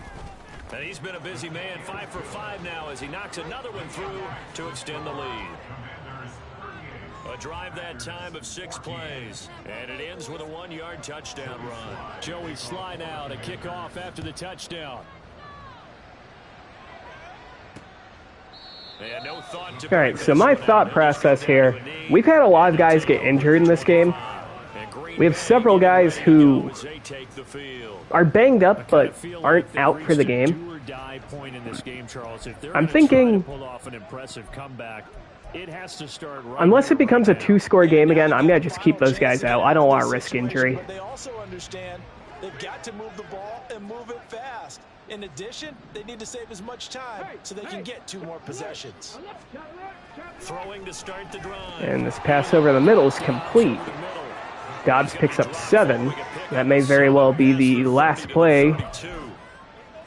he's been a busy man, 5 for 5 now as he knocks another one through to extend the lead. A drive that time of 6 plays, and it ends with a 1-yard touchdown run. Joey Sly now to kick off after the touchdown. No thought to All right, so my thought process here, we've had a lot of guys get injured in this game. We have several guys who are banged up but aren't out for the game. I'm thinking, unless it becomes a 2-score game again, I'm going to just keep those guys out. I don't want to risk injury. They also understand they've got to move the ball and move it fast. In addition, they need to save as much time so they can get 2 more possessions. Throwing to start the drive. And this pass over the middle is complete. Dobbs picks up 7. That may very well be the last play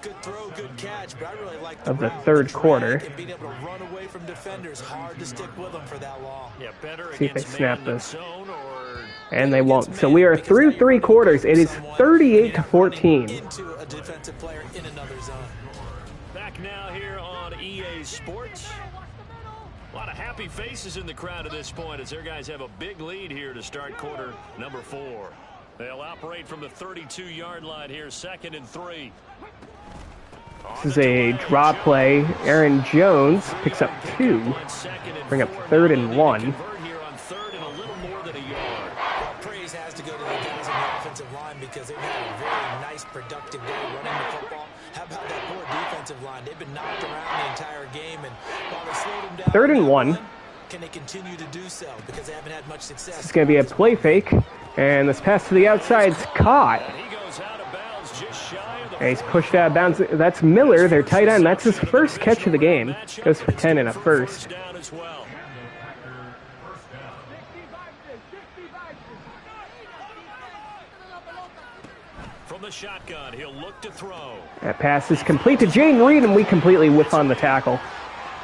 Good throw, good catch, but I really like of the 3rd quarter. and being able to run away from defenders. Hard to stick with them for that long. Yeah, better See if they against snap man this. zone or And they won't. So we are through 3 quarters. It is 38-14. Into a defensive player in another zone. back now here on EA Sports. A lot of happy faces in the crowd at this point as their guys have a big lead here to start quarter number 4. They'll operate from the 32-yard line here, 2nd and 3. This is a draw play. Aaron Jones picks up 2. Bring up 3rd and 1. Praise has to go to the guys on the offensive line because they've had a very nice, productive day running the football. How about that poor defensive line? They've been knocked around the entire game, and while they slowed them down, 3rd and 1. Can they continue to do so? Because they haven't had much success. It's going to be a play fake. And this pass to the outside's caught. He goes out of bounds just shy of the And he's pushed out of bounds. That's Miller, their tight end. That's his first catch of the game. Goes for 10 and a first. down as well. From the shotgun, he'll look to throw. That pass is complete to Jayden Reed, and we completely whiff on the tackle.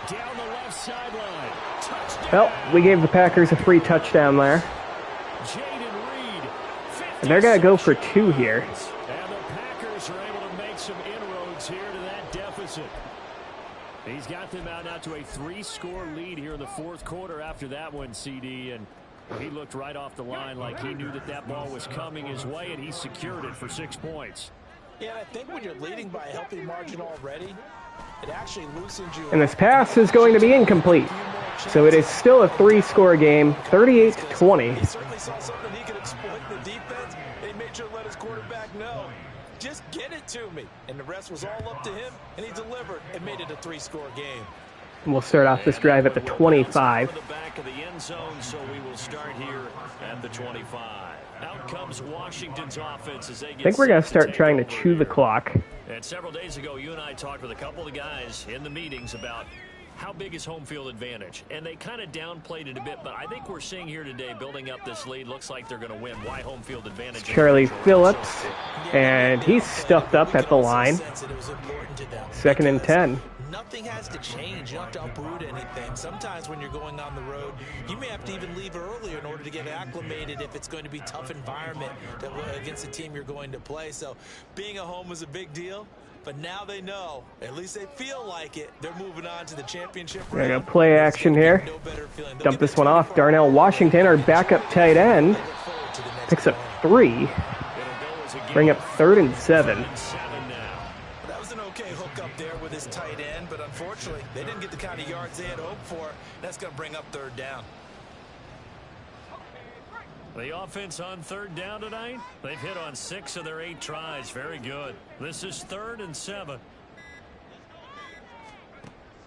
Down the left sideline. Touchdown. Well, we gave the Packers a free touchdown there. Jayden Reed. And they're going to go for 2 here. And the Packers are able to make some inroads here to that deficit. He's got them out now to a 3-score lead here in the fourth quarter after that one, CD. And he looked right off the line like he knew that that ball was coming his way, and he secured it for 6 points. Yeah, I think when you're leading by a healthy margin already, it actually loosens you. And this pass is going to be incomplete. So it is still a 3-score game, 38-20. He certainly saw something he could exploit in the defense, and he made sure to let his quarterback know, just get it to me. And the rest was all up to him, and he delivered and made it a 3-score game. We'll start off this drive at the 25. The back of the end zone, so we will start here at the 25. Out comes Washington's offense as they get I think we're going to start trying to chew the clock. And several days ago, you and I talked with a couple of guys in the meetings about how big is home field advantage. And they kind of downplayed it a bit, but I think we're seeing here today, building up this lead, looks like they're going to win. Why home field advantage? Charlie Phillips, and he's stuffed up at the line. 2nd and 10. Nothing has to change. You don't have to uproot anything. Sometimes when you're going on the road, you may have to even leave earlier in order to get acclimated if it's going to be a tough environment against the team you're going to play. So being at home is a big deal. But now they know, at least they feel like it, they're moving on to the championship round. We're going to play action here. Dump this one off. Darnell Washington, our backup tight end, picks up 3. Bring up 3rd and 7. That was an okay hook up there with his tight end, but unfortunately, they didn't get the kind of yards they had hoped for. That's going to bring up 3rd down. The offense on 3rd down tonight, they've hit on 6 of their 8 tries. Very good. This is 3rd and 7.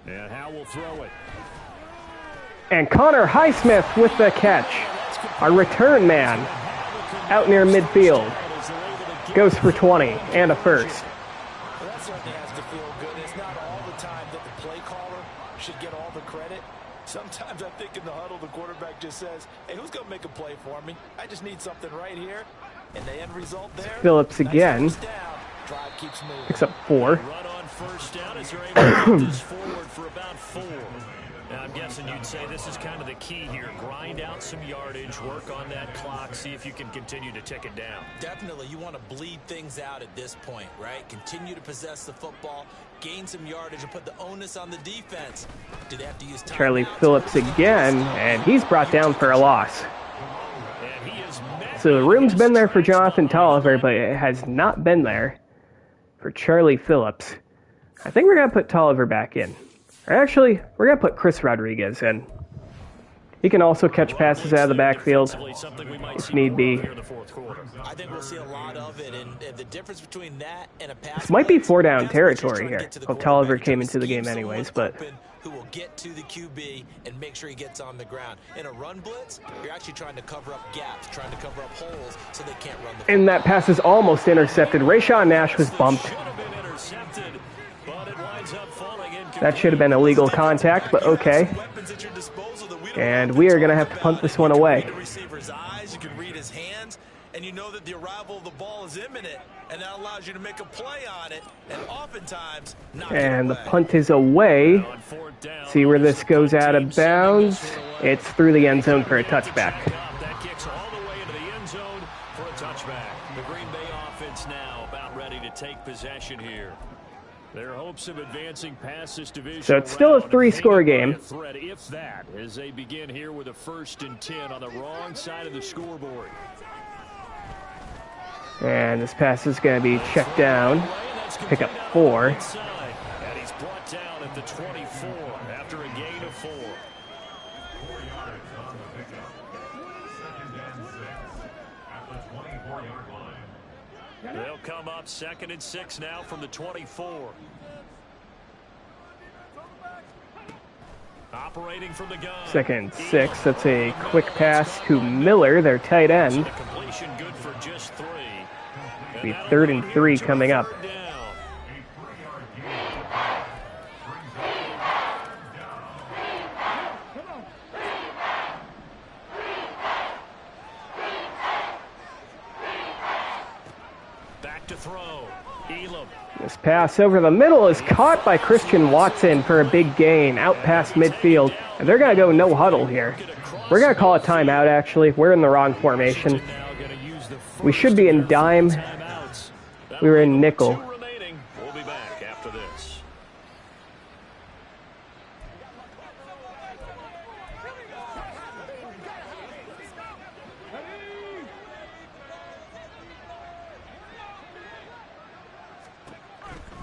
And Howe will throw it. And Connor Highsmith with the catch. Our return man out near midfield. Goes for 20 and a first. Well, that certainly has to feel good. It's not all the time that the play caller should get all the credit. Sometimes I think in the huddle, the quarterback just says, hey, who's going to make a play for me? I just need something right here. And the end result there. Phillips again. Drive keeps moving. Picks up 4. Run on 1st down as they're able to move this forward for about 4. Now, I'm guessing you'd say this is kind of the key here. Grind out some yardage, work on that clock, see if you can continue to tick it down. Definitely. You want to bleed things out at this point, right? Continue to possess the football, gain some yardage, and put the onus on the defense. Do they have to use time? Charlie Phillips again, and he's brought down for a loss. And he is So the room's been there for Jonathan Tolliver, but it has not been there for Charlie Phillips. I think we're going to put Tolliver back in. Or actually, we're going to put Chris Rodriguez in. He can also catch passes out of the backfield if need be. I think we'll see a lot of it, and the difference between that and a pass. This might be 4-down territory here. Well, Tolliver came into the game anyways, but who will get to the QB and make sure he gets on the ground. In a run blitz, you're actually trying to cover up gaps, trying to cover up holes so they can't run the football. And that pass is almost intercepted. Rayshawn Nash was bumped. That should have been illegal contact, but okay. And we are going to have to punt this one away. The receiver's eyes, you can read his hands, and you know that the arrival of the ball is imminent, and that allows you to make a play on it, and oftentimes knock it And the away. punt is away. See where this goes out of bounds. It's through the end zone for a touchback. That kicks all the way into the end zone for a touchback. The Green Bay offense now about ready to take possession here. Their hopes of advancing past this division. So it's still a 3-score game. Threat, if that, as they begin here with a 1st and 10 on the wrong side of the scoreboard. And this pass is going to be checked down. Pick up 4. And he's brought down at the 24 after a gain of 4. They'll come up 2nd and 6 now from the 24. Operating from the gun. 2nd and 6. That's a quick pass to Miller, their tight end. The completion good for just 3. Be 3rd and 3 coming up. Third down. Back to throw. Elam. This pass over the middle is caught by Christian Watson for a big gain out past midfield. And they're going to go no huddle here. We're going to call a timeout, actually. We're in the wrong formation. We should be in dime. We were in nickel. We'll be back after this.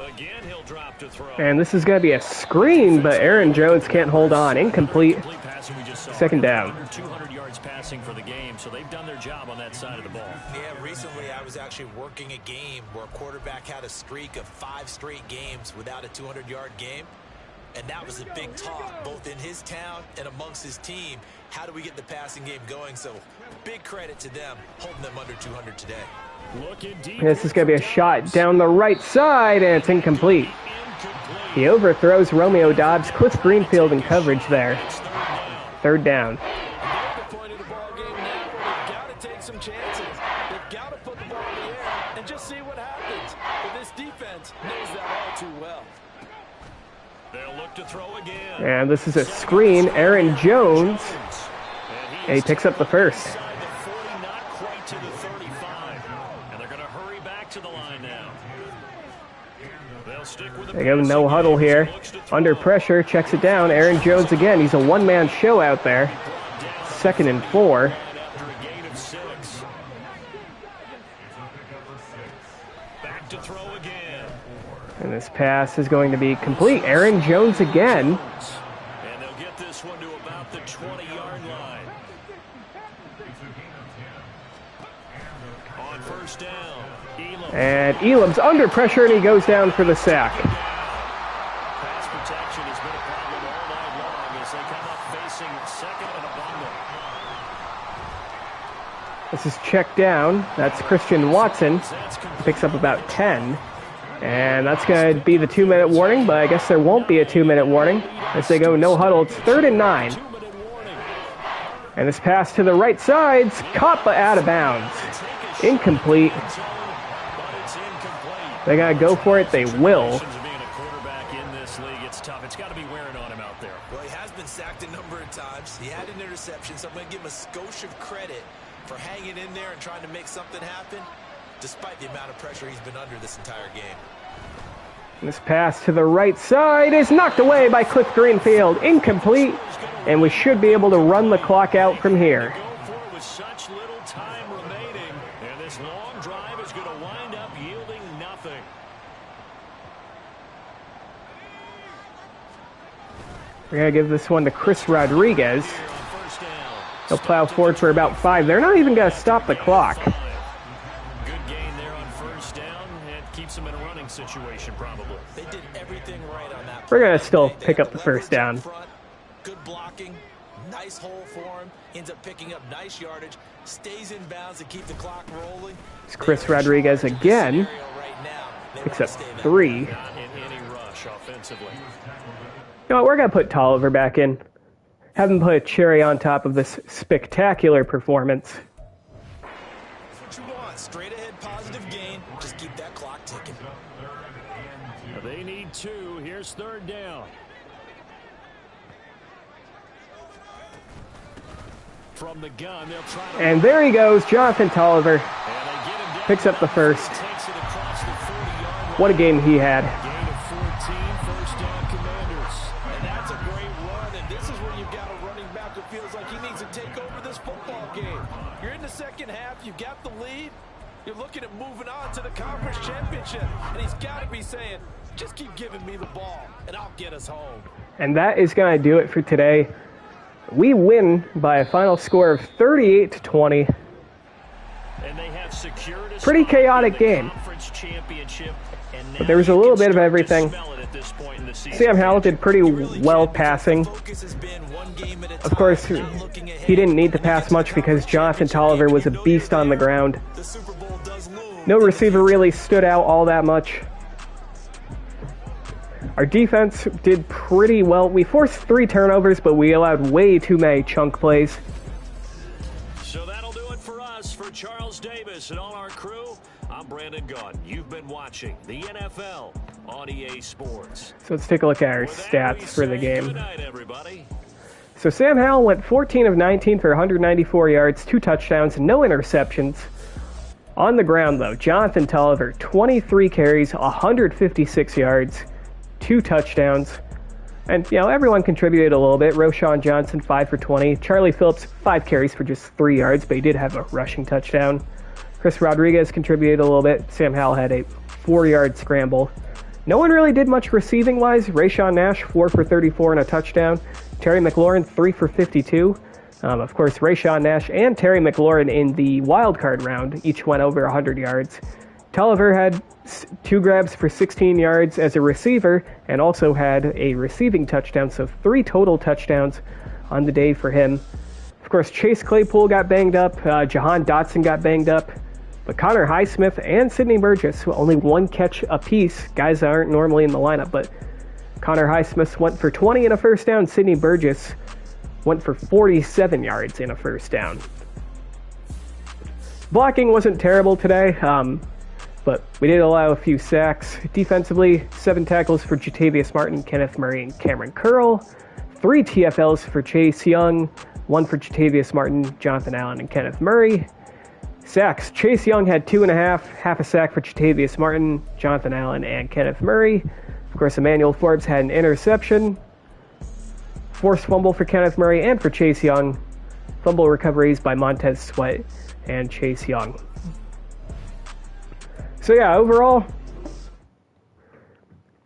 Again, he'll drop to throw. And this is going to be a screen, but Aaron Jones can't hold on. Incomplete. 2nd down. 200 yards passing for the game, so they've done their job on that side of the ball. Yeah, recently I was actually working a game where a quarterback had a streak of 5 straight games without a 200-yard game. And that was a big talk, both in his town and amongst his team. How do we get the passing game going? So big credit to them, holding them under 200 today. This is going to be a shot down the right side, and it's incomplete. He overthrows Romeo Dobbs. Cliff Greenfield in coverage there. 3rd down. At the point of the ball game now, they've got to take some chances. They've got to put the ball in the air and just see what happens. But this defense knows that all too well. They'll look to throw again. And this is a screen. Aaron Jones. And he picks up the first. The 40, not quite to the 35. And they're going to hurry back to the line now. They'll stick with the They go no huddle here. Under pressure, checks it down. Aaron Jones again. He's a one-man show out there. 2nd and 4. after a gain of 6. Back to throw again. And this pass is going to be complete. Aaron Jones again. And they'll get this one to about the 20-yard line. On 1st down, Elam. And Elam's under pressure, and he goes down for the sack. Pass protection has been a problem all night long as they come up facing 2nd and a bundle. This is checked down. That's Christian Watson. Picks up about 10. And that's going to be the 2-minute warning, but I guess there won't be a 2-minute warning as they go no huddle. It's 3rd and 9. 2-minute warning. And this pass to the right side's caught but out of bounds. Incomplete. But it's incomplete. They got to go for it. They will. Being a quarterback in this league, it's tough. It's got to be wearing on him out there. Well, he has been sacked a number of times. He had an interception, so I'm going to give him a skosh of credit for hanging in there and trying to make something happen, despite the amount of pressure he's been under this entire game. This pass to the right side is knocked away by Cliff Greenfield. Incomplete. And we should be able to run the clock out from here. Go for it with such little time remaining, and this long drive is going to wind up yielding nothing. We're going to give this one to Chris Rodriguez. On 1st down. He'll plow forward for about 5. They're not even going to stop the clock. Good gain there on 1st down. It keeps them in a running situation, probably. They did everything right on that. We're going to still They pick had up the first leverage down. up front, good blocking, nice hole for him. Ends up picking up nice yardage, stays in bounds to keep the clock rolling. It's Chris Rodriguez again. Picks up 3. Not in any rush offensively. You know what, we're going to put Tolliver back in. Have him put a cherry on top of this spectacular performance. That's what you want. Straight ahead, positive gain. Just keep that clock ticking. They need 2. Here's 3rd down. From the gun, they'll try to... And there he goes, Jonathan Tolliver. And they get him down. Picks up the first. Takes it across the 40-yard line. What a game he had. Gain of 14, 1st down Commanders. And that's a great run, and this is where you've got a running back who feels like he needs to take over this football game. You're in the second half, you've got the lead, you're looking at moving on to the conference championship, and he's got to be saying, just keep giving me the ball, and I'll get us home. And that is going to do it for today. We win by a final score of 38-20. And they have secured a Pretty spot chaotic in the game. Conference championship But there was a little bit of everything. Sam Howell did pretty well passing. Of course, he didn't need to pass much because Jonathan Tolliver was a beast on the ground. No receiver really stood out all that much. Our defense did pretty well. We forced 3 turnovers, but we allowed way too many chunk plays. So that'll do it for us. For Charles Davis and all our crew, I'm Brandon Gunn. You've been watching the NFL on EA Sports. So let's take a look at our stats for the game. Good night, everybody. So Sam Howell went 14 of 19 for 194 yards, 2 touchdowns, no interceptions. On the ground, though, Jonathan Tolliver, 23 carries, 156 yards, 2 touchdowns. And, everyone contributed a little bit. Roschon Johnson, 5 for 20. Charlie Phillips, 5 carries for just 3 yards, but he did have a rushing touchdown. Chris Rodriguez contributed a little bit. Sam Howell had a 4-yard scramble. No one really did much receiving-wise. Rayshawn Nash, 4 for 34 and a touchdown. Terry McLaurin, 3 for 52. Of course, Rayshawn Nash and Terry McLaurin in the wild card round each went over 100 yards. Tolliver had 2 grabs for 16 yards as a receiver and also had a receiving touchdown, so 3 total touchdowns on the day for him. Of course, Chase Claypool got banged up, Jahan Dotson got banged up, but Connor Highsmith and Sidney Burgess, only 1 catch apiece, guys that aren't normally in the lineup, but Connor Highsmith went for 20 and a first down, Sidney Burgess went for 47 yards in a first down. Blocking wasn't terrible today, but we did allow a few sacks. Defensively, 7 tackles for Jatavius Martin, Kenneth Murray, and Cameron Curl. 3 TFLs for Chase Young, 1 for Jatavius Martin, Jonathan Allen, and Kenneth Murray. Sacks, Chase Young had 2.5, half a sack for Jatavius Martin, Jonathan Allen, and Kenneth Murray. Of course, Emmanuel Forbes had an interception. Forced fumble for Kenneth Murray and for Chase Young. Fumble recoveries by Montez Sweat and Chase Young. So overall,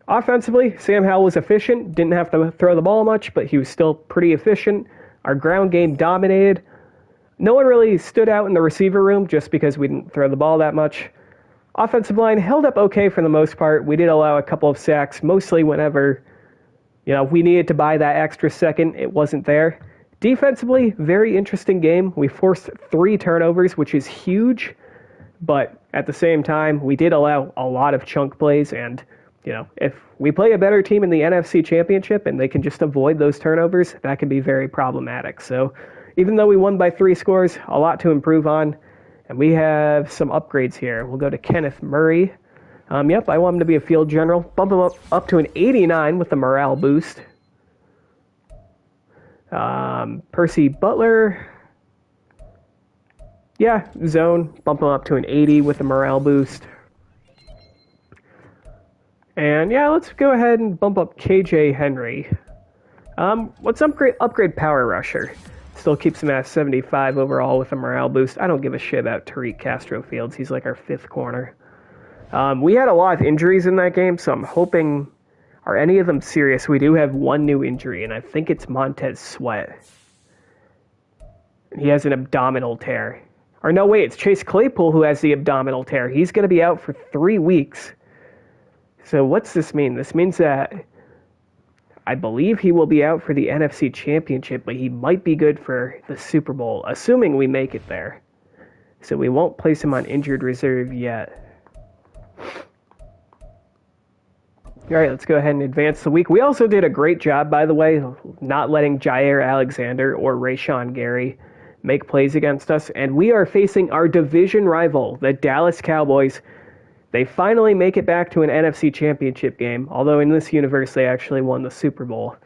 offensively, Sam Howell was efficient. Didn't have to throw the ball much, but he was still pretty efficient. Our ground game dominated. No one really stood out in the receiver room just because we didn't throw the ball that much. Offensive line held up okay for the most part. We did allow a couple of sacks, mostly whenever we needed to buy that extra second. It wasn't there. Defensively, very interesting game. We forced 3 turnovers, which is huge. But at the same time, we did allow a lot of chunk plays. And, if we play a better team in the NFC Championship and they can just avoid those turnovers, that can be very problematic. So even though we won by 3 scores, a lot to improve on. And we have some upgrades here. We'll go to Kenneth Murray. I want him to be a field general. Bump him up to an 89 with the morale boost. Percy Butler. Zone. Bump him up to an 80 with the morale boost. And let's go ahead and bump up KJ Henry. Let's upgrade Power Rusher. Still keeps him at 75 overall with a morale boost. I don't give a shit about Tariq Castro-Fields. He's like our 5th corner. We had a lot of injuries in that game, so I'm hoping... Are any of them serious? We do have 1 new injury, and I think it's Montez Sweat. He has an abdominal tear. Or no, wait, it's Chase Claypool who has the abdominal tear. He's going to be out for 3 weeks. So what's this mean? This means that I believe he will be out for the NFC Championship, but he might be good for the Super Bowl, assuming we make it there. So we won't place him on injured reserve yet. All right, let's go ahead and advance the week. We also did a great job, by the way, not letting Jair Alexander or Rashawn Gary make plays against us. And we are facing our division rival, the Dallas Cowboys. They finally make it back to an NFC Championship game, although in this universe they actually won the Super Bowl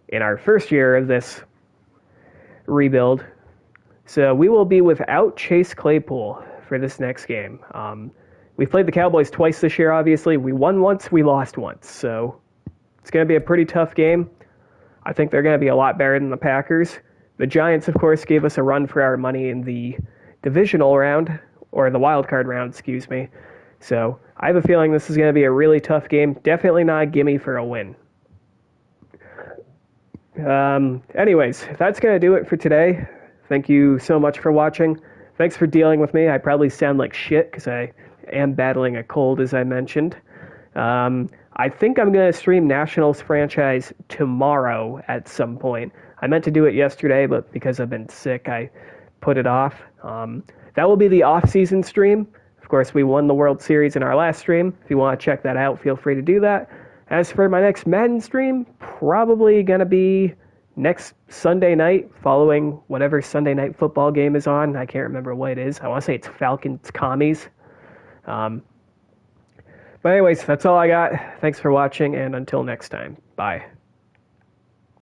in our first year of this rebuild. So we will be without Chase Claypool for this next game. We've played the Cowboys twice this year, obviously. We won once, we lost once. So it's going to be a pretty tough game. I think they're going to be a lot better than the Packers. The Giants, of course, gave us a run for our money in the divisional round, or the wild card round, excuse me. So I have a feeling this is going to be a really tough game. Definitely not a gimme for a win. Anyways, that's going to do it for today. Thank you so much for watching. Thanks for dealing with me. I probably sound like shit because I am battling a cold, as I mentioned. I think I'm going to stream Nationals franchise tomorrow at some point. I meant to do it yesterday, but because I've been sick, I put it off. That will be the off-season stream. Of course, we won the World Series in our last stream. If you want to check that out, feel free to do that. As for my next Madden stream, probably going to be next Sunday night, following whatever Sunday night football game is on. I can't remember what it is. I want to say it's Falcons Commies. But anyways, that's all I got. Thanks for watching, and until next time, bye.